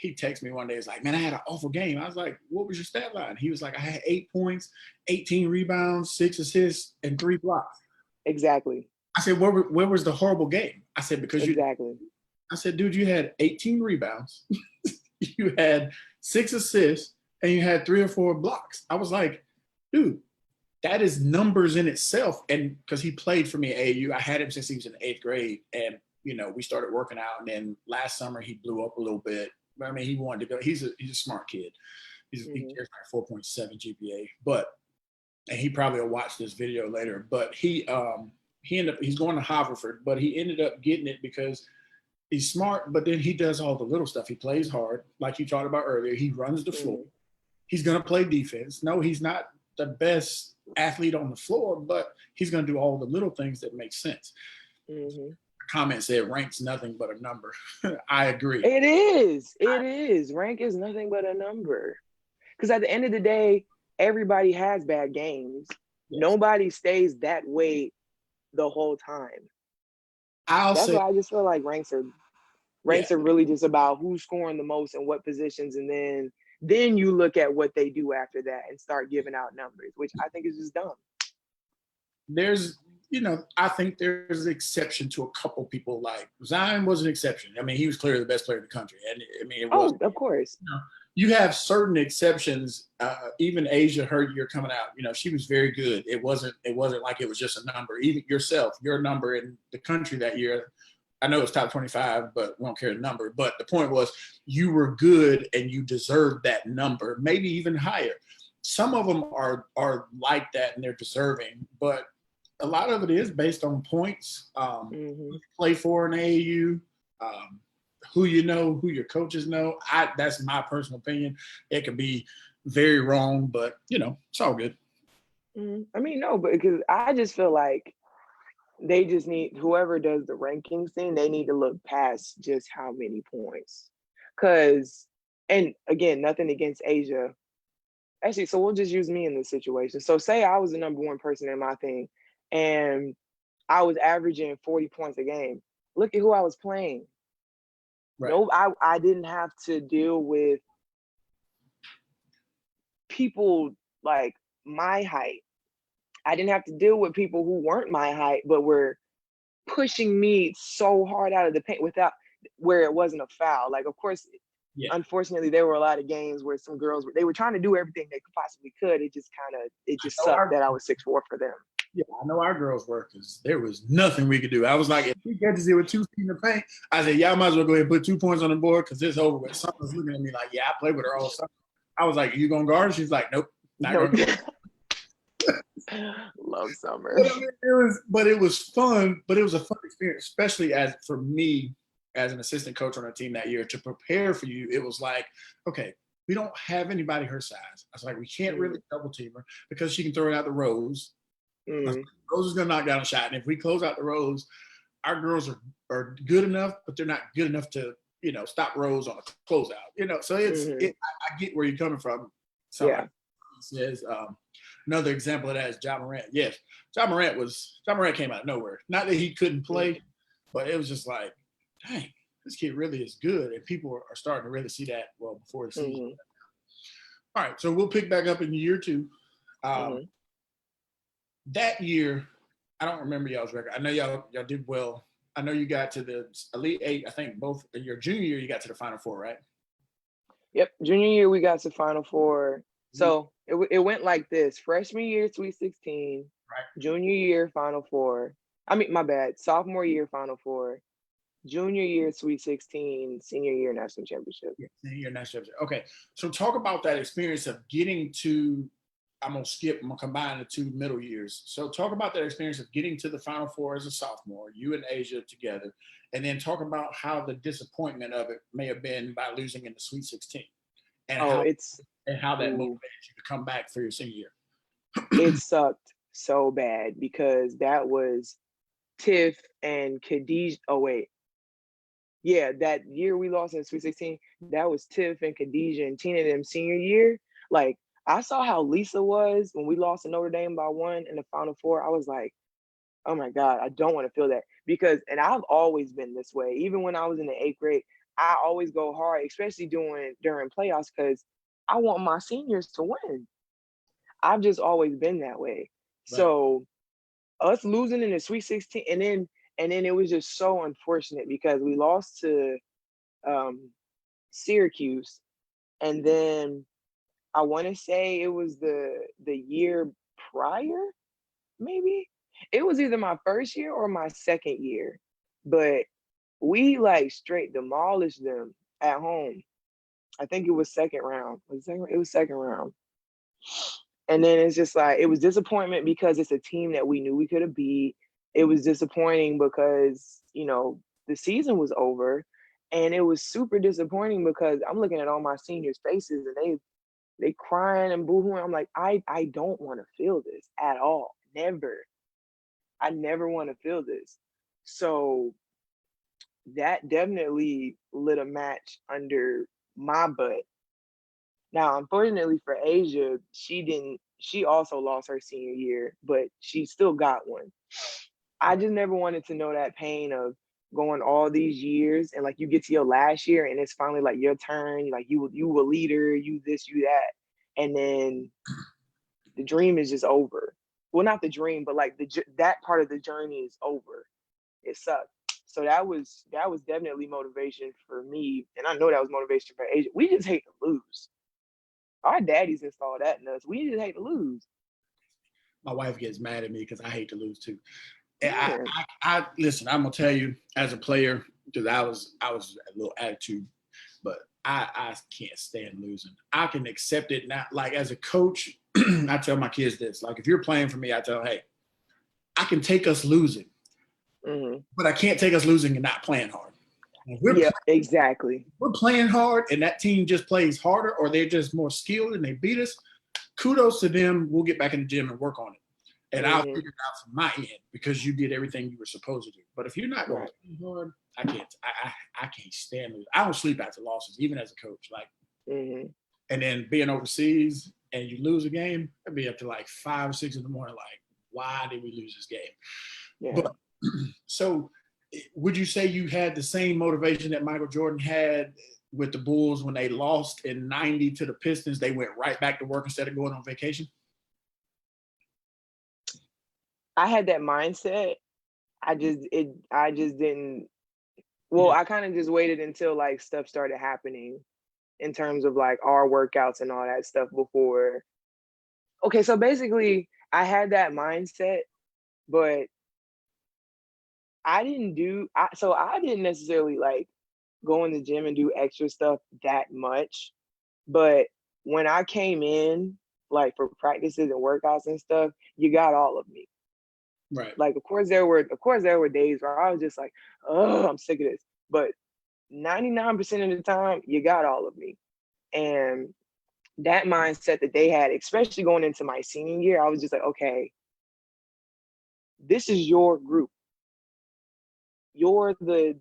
he texted me one day. He's like, man, I had an awful game. I was like, what was your stat line? He was like, I had 8 points, 18 rebounds, 6 assists, and 3 blocks. Exactly. I said, where was the horrible game? I said, because exactly. I said, dude, you had 18 rebounds, you had 6 assists, and you had 3 or 4 blocks. I was like, dude, that is numbers in itself. And because he played for me at AAU, I had him since he was in the 8th grade. And, we started working out. And then last summer, he blew up a little bit. I mean, he wanted to go. He's a smart kid. He carries like 4.7 GPA. And he probably will watch this video later. But he's going to Haverford, but he ended up getting it because he's smart, but then he does all the little stuff. He plays hard, like you talked about earlier. He runs the floor. He's going to play defense. No, he's not the best athlete on the floor, but he's going to do all the little things that make sense. Mm-hmm. comment said rank's nothing but a number. I agree. It is. It is. Rank is nothing but a number. Because at the end of the day, everybody has bad games. Yes. Nobody stays that way the whole time. That's why I just feel like ranks are really just about who's scoring the most and what positions, and then you look at what they do after that and start giving out numbers, which I think is just dumb. I think there's an exception to a couple people. Like Zion was an exception. I mean, he was clearly the best player in the country, and I mean, it was. Of course. You have certain exceptions. Even Asia, her year coming out, she was very good. It wasn't like it was just a number. Even yourself, your number in the country that year, I know it's top 25, but we don't care the number. But the point was, you were good and you deserved that number, maybe even higher. Some of them are like that and they're deserving, but a lot of it is based on points. Who you play for in AAU. Who you know, who your coaches know. That's my personal opinion. It could be very wrong, but it's all good. I mean, no, but because I just feel like they just need, whoever does the rankings thing, they need to look past just how many points. And again, nothing against Asia. Actually, so we'll just use me in this situation. So say I was the number one person in my thing and I was averaging 40 points a game. Look at who I was playing. Right. No, I didn't have to deal with people like my height. I didn't have to deal with people who weren't my height, but were pushing me so hard out of the paint without where it wasn't a foul. Like, of course, unfortunately, there were a lot of games where some girls they were trying to do everything they possibly could. It just sucked that I was 6'4" for them. Yeah, I know our girls were because there was nothing we could do. I was like, if we catches it with 2 feet in the paint, I said, y'all might as well go ahead and put 2 points on the board because it's over with. Someone's looking at me like, yeah, I played with her all summer. I was like, you going to guard? She's like, nope, not going to guard. Love summer. But it was fun. But it was a fun experience, especially for me as an assistant coach on our team that year to prepare for you. It was like, okay, we don't have anybody her size. I was like, we can't really double team her because she can throw it out the rows. Rose is going to knock down a shot. And if we close out the Rose, our girls are good enough, but they're not good enough to, stop Rose on a closeout. So I get where you're coming from. So says another example of that is Ja Morant. Yes, Ja Morant came out of nowhere. Not that he couldn't play, but it was just like, dang, this kid really is good. And people are starting to really see that before the season. All right, so we'll pick back up in year 2. That year, I don't remember y'all's record. I know y'all did well. I know you got to the Elite 8. I think both your junior year, you got to the Final Four, right? Yep, junior year we got to Final Four. So it went like this: freshman year, Sweet 16. Right. Junior year, Final Four. I mean, my bad. Sophomore year, Final Four. Junior year, Sweet 16. Senior year, National Championship. Yeah, senior year, National Championship. Okay, so talk about that experience of getting to. I'm going to combine the 2 middle years. So talk about that experience of getting to the Final Four as a sophomore, you and Asia together, and then talk about how the disappointment of it may have been by losing in the Sweet 16 and how that motivated you to come back for your senior year. It sucked so bad because that was Tiff and Khadijah. Oh, wait. Yeah, that year we lost in the Sweet 16, that was Tiff and Khadijah and Tina and them senior year. Like, I saw how Lisa was when we lost to Notre Dame by 1 in the Final Four. I was like, oh my God, I don't want to feel that. And I've always been this way. Even when I was in the 8th grade, I always go hard, especially during playoffs, because I want my seniors to win. I've just always been that way. Right. So us losing in the Sweet 16, and then it was just so unfortunate because we lost to Syracuse, and then I want to say it was the year prior, maybe. It was either my first year or my second year, but we straight demolished them at home. I think it was second round. It was second round. And then it's just it was disappointment because it's a team that we knew we could have beat. It was disappointing because, the season was over, and it was super disappointing because I'm looking at all my seniors' faces and they crying and boohooing. I'm like, I don't want to feel this at all. Never. I never want to feel this. So that definitely lit a match under my butt. Now, unfortunately for Asia, she also lost her senior year, but she still got one. I just never wanted to know that pain of going all these years and like you get to your last year and it's finally like your turn, like you a leader, you this, you that, and then the dream is just over. Well, not the dream, but like that part of the journey is over. It sucked. So that was definitely motivation for me, and I know that was motivation for Asia. We just hate to lose. Our daddies installed that in us. We just hate to lose. My wife gets mad at me because I hate to lose too. Yeah. I listen. I'm gonna tell you as a player because I was a little attitude, but I can't stand losing. I can accept it now. Like as a coach, I tell my kids this. Like if you're playing for me, I tell them, hey, I can take us losing, but I can't take us losing and not playing hard. Yeah, exactly. We're playing hard, and that team just plays harder, or they're just more skilled and they beat us. Kudos to them. We'll get back in the gym and work on it. And I'll figure it out from my end because you did everything you were supposed to do. But if you're not going to play hard, I can't. I can't stand it. I don't sleep after losses, even as a coach. Like, and then being overseas and you lose a game, I'd be up to like 5 or 6 in the morning. Like, why did we lose this game? Yeah. But so, would you say you had the same motivation that Michael Jordan had with the Bulls when they lost in '90 to the Pistons? They went right back to work instead of going on vacation. I had that mindset. I just didn't. Well, I kind of just waited until like stuff started happening in terms of like our workouts and all that stuff before. Okay, so basically I had that mindset, but I didn't necessarily like go in the gym and do extra stuff that much. But when I came in, like for practices and workouts and stuff, you got all of me. Right. Like, of course there were days where I was just like, oh, I'm sick of this. But 99% of the time, you got all of me. And that mindset that they had, especially going into my senior year, I was just like, okay, this is your group. You're the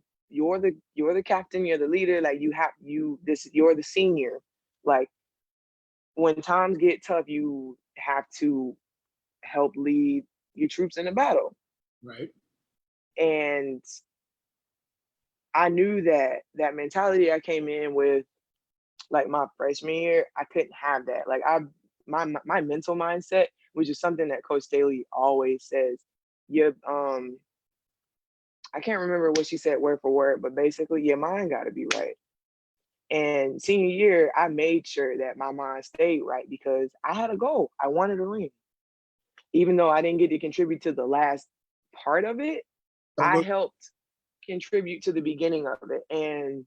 captain, you're the leader. Like you're the senior. Like when times get tough, you have to help lead your troops in the battle. Right. And I knew that mentality I came in with, like my freshman year, I couldn't have that. Like my mental mindset, which is something that Coach Staley always says. I can't remember what she said word for word, but basically your mind got to be right. And senior year, I made sure that my mind stayed right because I had a goal. I wanted a ring. Even though I didn't get to contribute to the last part of it, I helped contribute to the beginning of it. And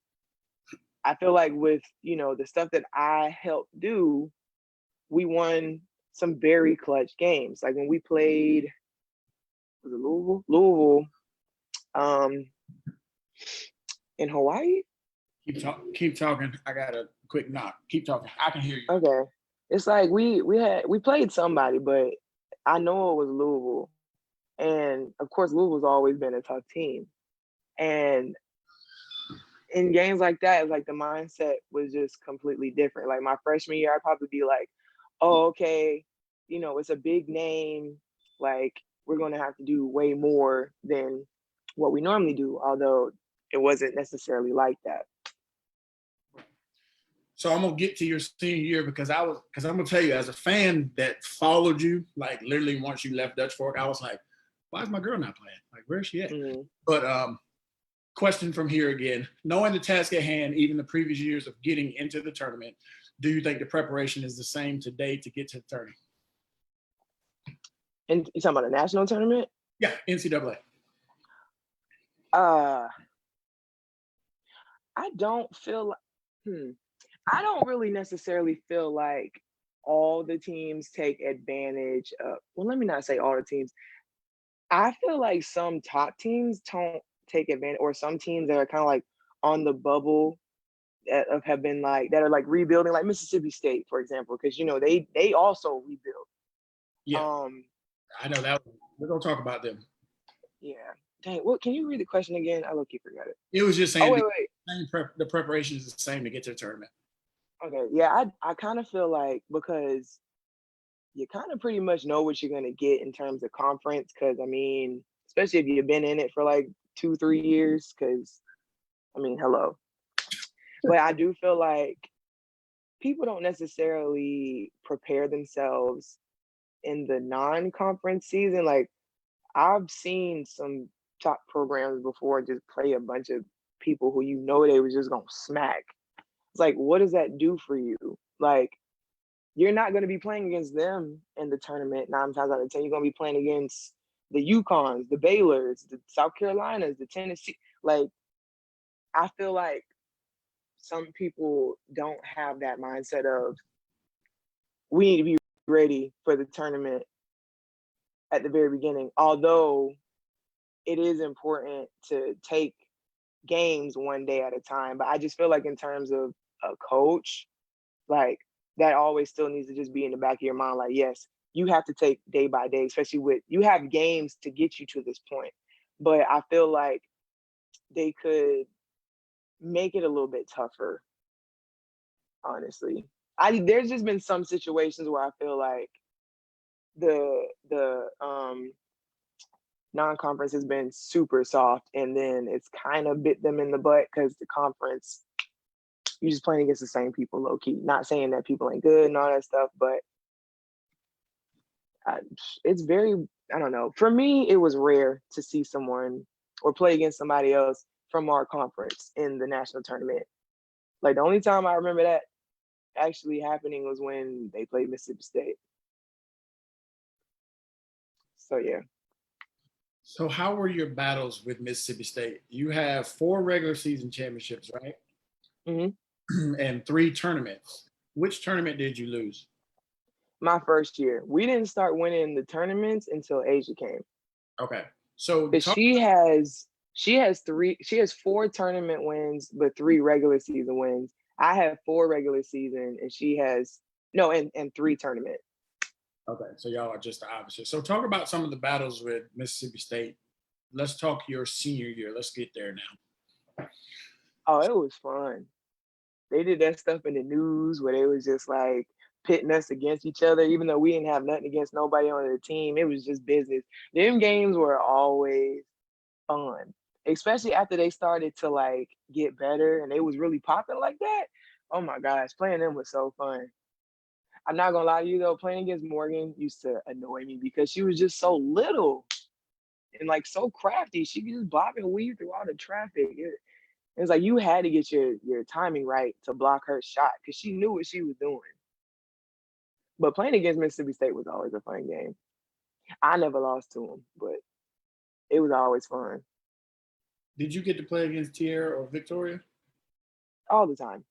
I feel like with, the stuff that I helped do, we won some very clutch games. Like when we played, was it Louisville? Louisville, in Hawaii. Keep talking. I got a quick knock. Keep talking. I can hear you. Okay. It's like we played somebody, but I know it was Louisville. And of course, Louisville's always been a tough team. And in games like that, like the mindset was just completely different. Like my freshman year, I'd probably be like, oh, okay, it's a big name. Like we're going to have to do way more than what we normally do, although it wasn't necessarily like that. So I'm gonna get to your senior year because I'm gonna tell you, as a fan that followed you, like literally once you left Dutch Fork, I was like, why is my girl not playing? Like, where's she at? But question from here again, knowing the task at hand, even the previous years of getting into the tournament, do you think the preparation is the same today to get to the tournament? And you talking about a national tournament? Yeah, NCAA. I don't feel like, I don't really necessarily feel like all the teams take advantage of, well, let me not say all the teams. I feel like some top teams don't take advantage, or some teams that are kind of like on the bubble that have been like, that are like rebuilding, like Mississippi State, for example, because, they also rebuild. Yeah, I know that. We're going to talk about them. Yeah. Dang, what? Can you read the question again? I low-key forgot it. It was just Oh, saying wait. the preparation is the same to get to the tournament. Okay, yeah, I kind of feel like because you kind of pretty much know what you're gonna get in terms of conference. Because I mean, especially if you've been in it for like 2-3 years. Because I mean, hello. But I do feel like people don't necessarily prepare themselves in the non-conference season. Like I've seen some top programs before just play a bunch of people who you know they was just gonna smack. It's like, what does that do for you? Like, you're not gonna be playing against them in the tournament 9 times out of 10. You're gonna be playing against the UConns, the Baylors, the South Carolinas, the Tennessee. Like, I feel like some people don't have that mindset of we need to be ready for the tournament at the very beginning. Although it is important to take games one day at a time, but I just feel like in terms of a coach, like that always still needs to just be in the back of your mind. Like, yes, you have to take day by day, especially with you have games to get you to this point. But I feel like they could make it a little bit tougher, honestly. There's just been some situations where I feel like the non-conference has been super soft, and then it's kind of bit them in the butt because the conference, you're just playing against the same people low key. Not saying that people ain't good and all that stuff, but it's very, I don't know. For me, it was rare to see someone or play against somebody else from our conference in the national tournament. Like the only time I remember that actually happening was when they played Mississippi State. So yeah. So how were your battles with Mississippi State? You have 4 regular season championships, right? And 3 tournaments. Which tournament did you lose? My first year. We didn't start winning the tournaments until Asia came. Okay. So she has 4 tournament wins, but 3 regular season wins. I have 4 regular season, and she has and 3 tournament. Okay, so y'all are just the opposite. So talk about some of the battles with Mississippi State. Let's talk your senior year. Let's get there now. Oh, it was fun. They did that stuff in the news where they was just like pitting us against each other, even though we didn't have nothing against nobody on the team. It was just business. Them games were always fun, especially after they started to like get better and they was really popping like that. Oh my gosh, playing them was so fun. I'm not gonna lie to you though, playing against Morgan used to annoy me because she was just so little and like so crafty. She could just block and weave through all the traffic. It's like you had to get your timing right to block her shot because she knew what she was doing. But playing against Mississippi State was always a fun game. I never lost to them, but it was always fun. Did you get to play against Tierra or Victoria? All the time.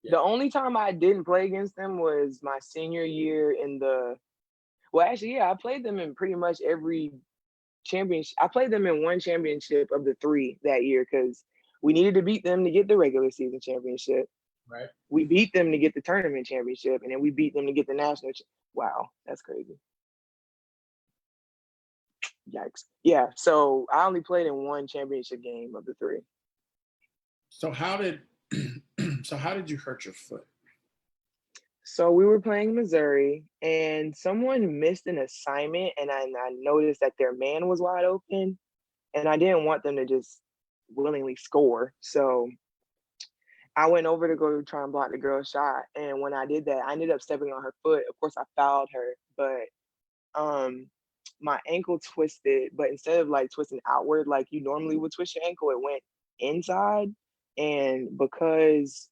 Yeah. The only time I didn't play against them was my senior year I played them in pretty much every championship. I played them in one championship of the 3 that year because we needed to beat them to get the regular season championship. Right. We beat them to get the tournament championship, and then we beat them to get the national. Wow, that's crazy. Yikes. Yeah, so I only played in one championship game of the 3. So how did you hurt your foot? So we were playing Missouri, and someone missed an assignment, and I noticed that their man was wide open, and I didn't want them to just willingly score. So I went over to go try and block the girl's shot, and when I did that, I ended up stepping on her foot. Of course, I fouled her, but my ankle twisted, but instead of like twisting outward like you normally would twist your ankle, it went inside, and because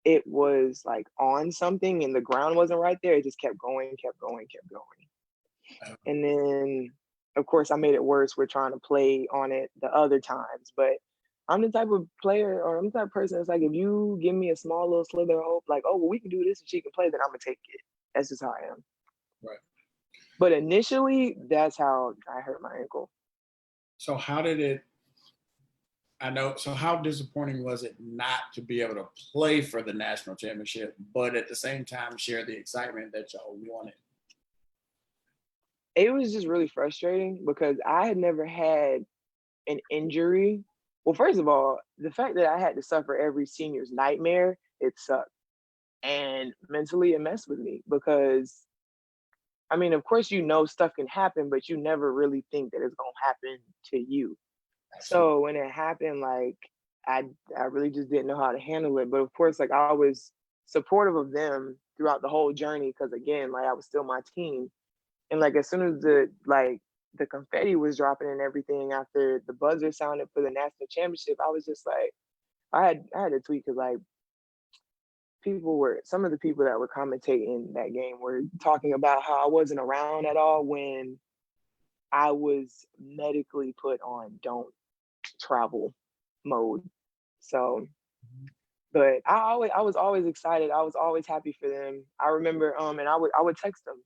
it was like on something and the ground wasn't right there, it just kept going. And then, of course, I made it worse. We're trying to play on it the other times, but I'm the type of player or I'm the type of person that's like, if you give me a small little slither of hope, like, oh, well, we can do this and she can play, then I'm going to take it. That's just how I am. Right. But initially, that's how I hurt my ankle. So how disappointing was it not to be able to play for the national championship, but at the same time share the excitement that y'all wanted? It was just really frustrating because I had never had an injury. Well, first of all, the fact that I had to suffer every senior's nightmare, it sucked. And mentally it messed with me because I mean, of course, stuff can happen, but you never really think that it's gonna happen to you. Absolutely. So when it happened, like I really just didn't know how to handle it. But of course, like I was supportive of them throughout the whole journey because again, like I was still my team. And like as soon as the confetti was dropping and everything after the buzzer sounded for the national championship, I was just like, I had to tweet because like some of the people that were commentating that game were talking about how I wasn't around at all when I was medically put on don't travel mode. So, but I was always excited. I was always happy for them. I remember and I would text them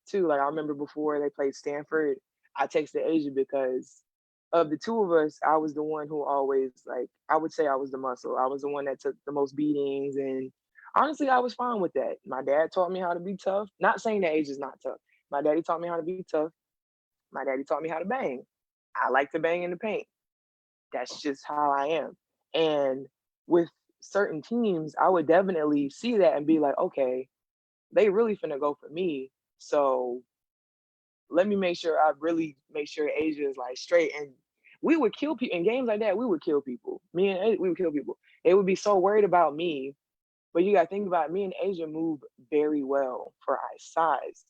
too. Like I remember before they played Stanford, I texted Asia because of the two of us, I was the one who always like I would say I was the muscle. I was the one that took the most beatings and honestly I was fine with that. My dad taught me how to be tough. Not saying that Asia's not tough. My daddy taught me how to be tough. My daddy taught me how to bang. I like to bang in the paint. That's just how I am. And with certain teams, I would definitely see that and be like, okay, they really finna go for me. So let me make sure Asia is like straight. And we would kill people in games like that. We would kill people. We would kill people. They would be so worried about me. But you got to think about it, me and Asia move very well for our size.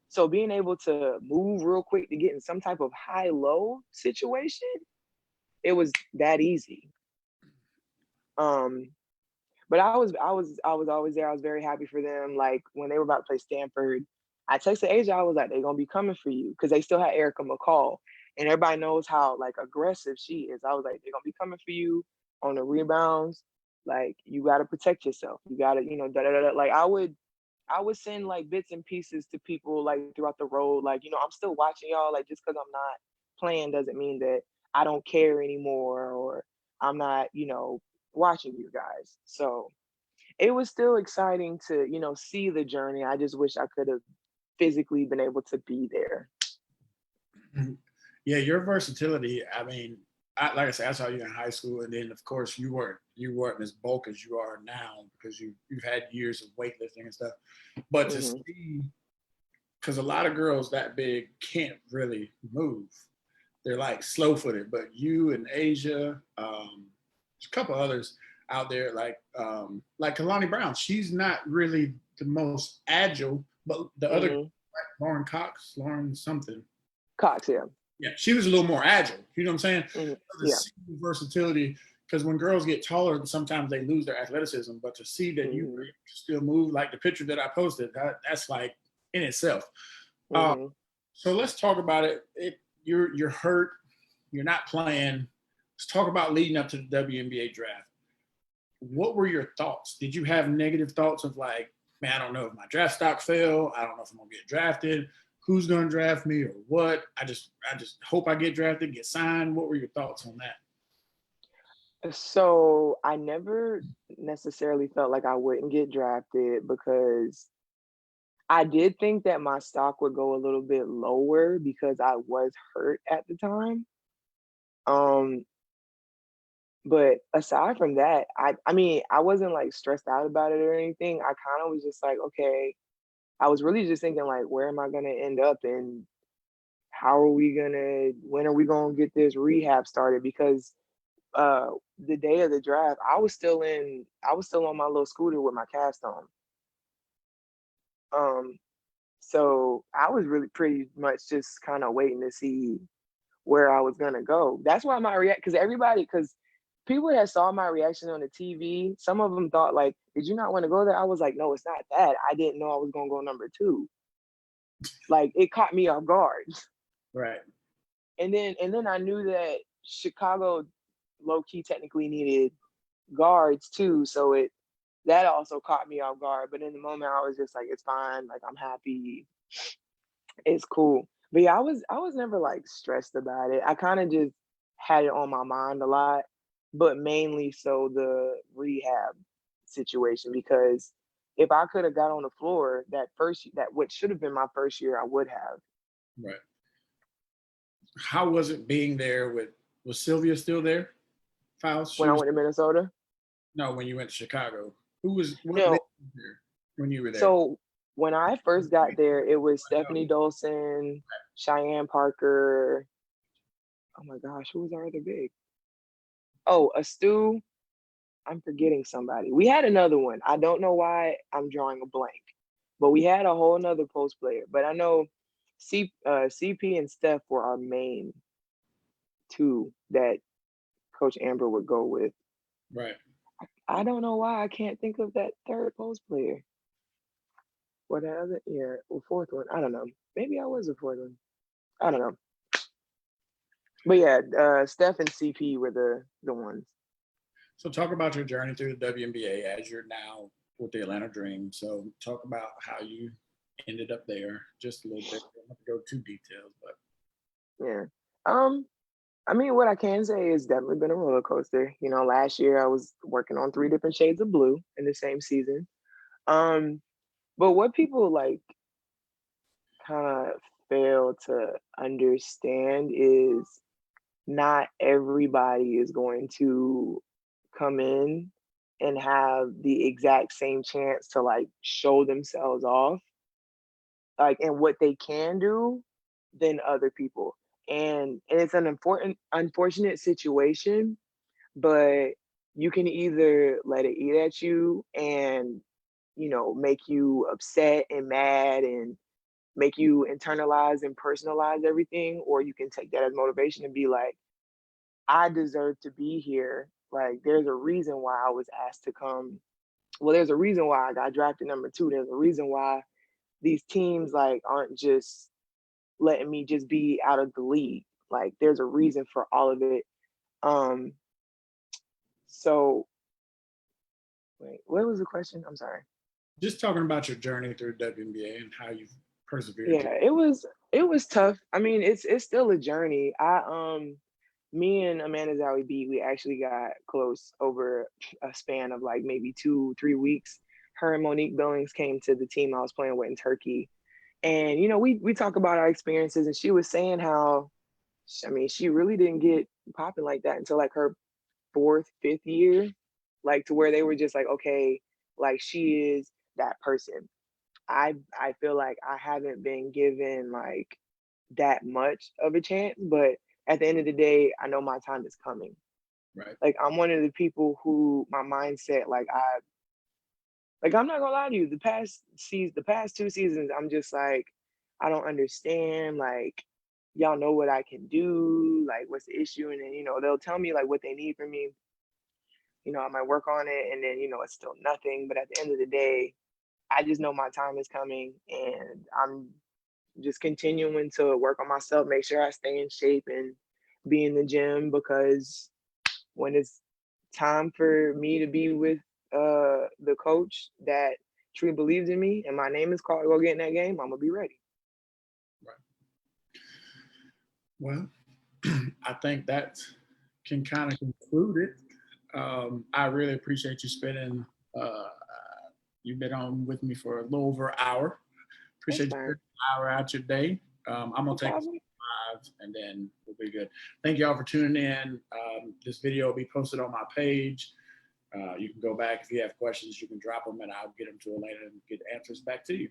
So being able to move real quick to get in some type of high-low situation, it was that easy. Um, But I was always there. I was very happy for them. Like when they were about to play Stanford, I texted Asia. I was like, "They're gonna be coming for you," because they still had Erica McCall, and everybody knows how like aggressive she is. I was like, "They're gonna be coming for you on the rebounds. Like you got to protect yourself. You got to, da da da." Like I would send like bits and pieces to people like throughout the road. Like I'm still watching y'all. Like just because I'm not playing doesn't mean that I don't care anymore or I'm not, watching you guys. So it was still exciting to, see the journey. I just wish I could have physically been able to be there. Yeah, your versatility. I mean, like I said, I saw you in high school, and then of course you weren't as bulk as you are now because you've had years of weightlifting and stuff. But to Hmm. see, because a lot of girls that big can't really move. They're like slow footed. But you and Asia, there's a couple others out there like Kalani Brown. She's not really the most agile, but the other Hmm. Lauren something. Cox, yeah. Yeah, she was a little more agile. You know what I'm saying? Hmm. So to Yeah. see the versatility, because when girls get taller, sometimes they lose their athleticism. But to see that you Hmm. still move, like the picture that I posted, that's like in itself. Uh, Hmm. so let's talk about it. You're hurt. You're not playing. Let's talk about leading up to the WNBA draft. What were your thoughts? Did you have negative thoughts of like, man, I don't know if my draft stock fell. I don't know if I'm gonna get drafted. Who's gonna draft me or what? I just hope I get drafted, get signed. What were your thoughts on that? So I never necessarily felt like I wouldn't get drafted because I did think that my stock would go a little bit lower because I was hurt at the time. Um, but aside from that, I mean, I wasn't like stressed out about it or anything. I kind of was just like, okay, I was really just thinking like, where am I gonna end up and when are we gonna get this rehab started? Because the day of the draft, I was still on my little scooter with my cast on. Um, so I was really pretty much just kind of waiting to see where I was gonna go. That's why my react because people that saw my reaction on the TV, some of them thought like, "Did you not want to go there?" I was like, "No, it's not that. I didn't know I was gonna go number two. Like it caught me off guard." Right. And then I knew that Chicago low key technically needed guards too, so it that also caught me off guard. But in the moment, I was just like, "It's fine. Like I'm happy. It's cool." But yeah, I was never like stressed about it. I kind of just had it on my mind a lot, but mainly so the rehab situation because if I could have got on the floor that what should have been my first year, I would have. Right. How was it being there with Was Sylvia still there? Faust? When I went to Minnesota? No, when you went to Chicago. What No. was there when you were there? So when I first got there, it was Stephanie Dolson, Cheyenne Parker. Oh my gosh, who was our other big? Oh, Stu. I'm forgetting somebody. We had another one. I don't know why I'm drawing a blank, but we had a whole nother post player. But I know CP and Steph were our main two that Coach Amber would go with. Right. I don't know why I can't think of that third post player. What that other? Yeah, or fourth one. I don't know. Maybe I was a fourth one. I don't know. But yeah, Steph and CP were the ones. So talk about your journey through the WNBA as you're now with the Atlanta Dream. So talk about how you ended up there, just a little bit. Don't have to go too detailed, but Yeah. I mean, what I can say is definitely been a roller coaster. You know, last year I was working on 3 different shades of blue in the same season. But what people like kind of fail to understand is not everybody is going to come in and have the exact same chance to like show themselves off, like, and what they can do than other people. And it's an unfortunate situation, but you can either let it eat at you and, you know, make you upset and mad and make you internalize and personalize everything, or you can take that as motivation and be like, I deserve to be here. Like, there's a reason why I was asked to come. Well, there's a reason why I got drafted #2. There's a reason why these teams like aren't just letting me just be out of the league. Like, there's a reason for all of it. Um, so wait, what was the question? I'm sorry. just talking about your journey through WNBA and how you've persevered. Yeah, it was tough. I mean, it's still a journey. Me and Amanda Zowie B, we actually got close over a span of like maybe 2-3 weeks. Her and Monique Billings came to the team I was playing with in Turkey. And you know, we talk about our experiences, and she was saying how, I mean, she really didn't get popping like that until like her 4th, 5th year, like to where they were just like, okay, like she is that person. I feel like I haven't been given like that much of a chance, but at the end of the day, I know my time is coming. Right. Like, I'm one of the people who my mindset, like I'm not gonna lie to you, the past 2 seasons, I'm just like, I don't understand. Like, y'all know what I can do, like what's the issue? And then, you know, they'll tell me like what they need from me. You know, I might work on it and then, you know, it's still nothing. But at the end of the day, I just know my time is coming, and I'm just continuing to work on myself, make sure I stay in shape and be in the gym, because when it's time for me to be with the coach that truly believes in me and my name is called to go get in that game, I'm gonna be ready. Right. Well, I think that can kind of conclude it. I really appreciate you spending. You've been on with me for a little over an hour. Appreciate you spending an hour out your day. I'm gonna take us live, and then we'll be good. Thank you all for tuning in. This video will be posted on my page. You can go back if you have questions. You can drop them, and I'll get them to Alaina and get answers back to you.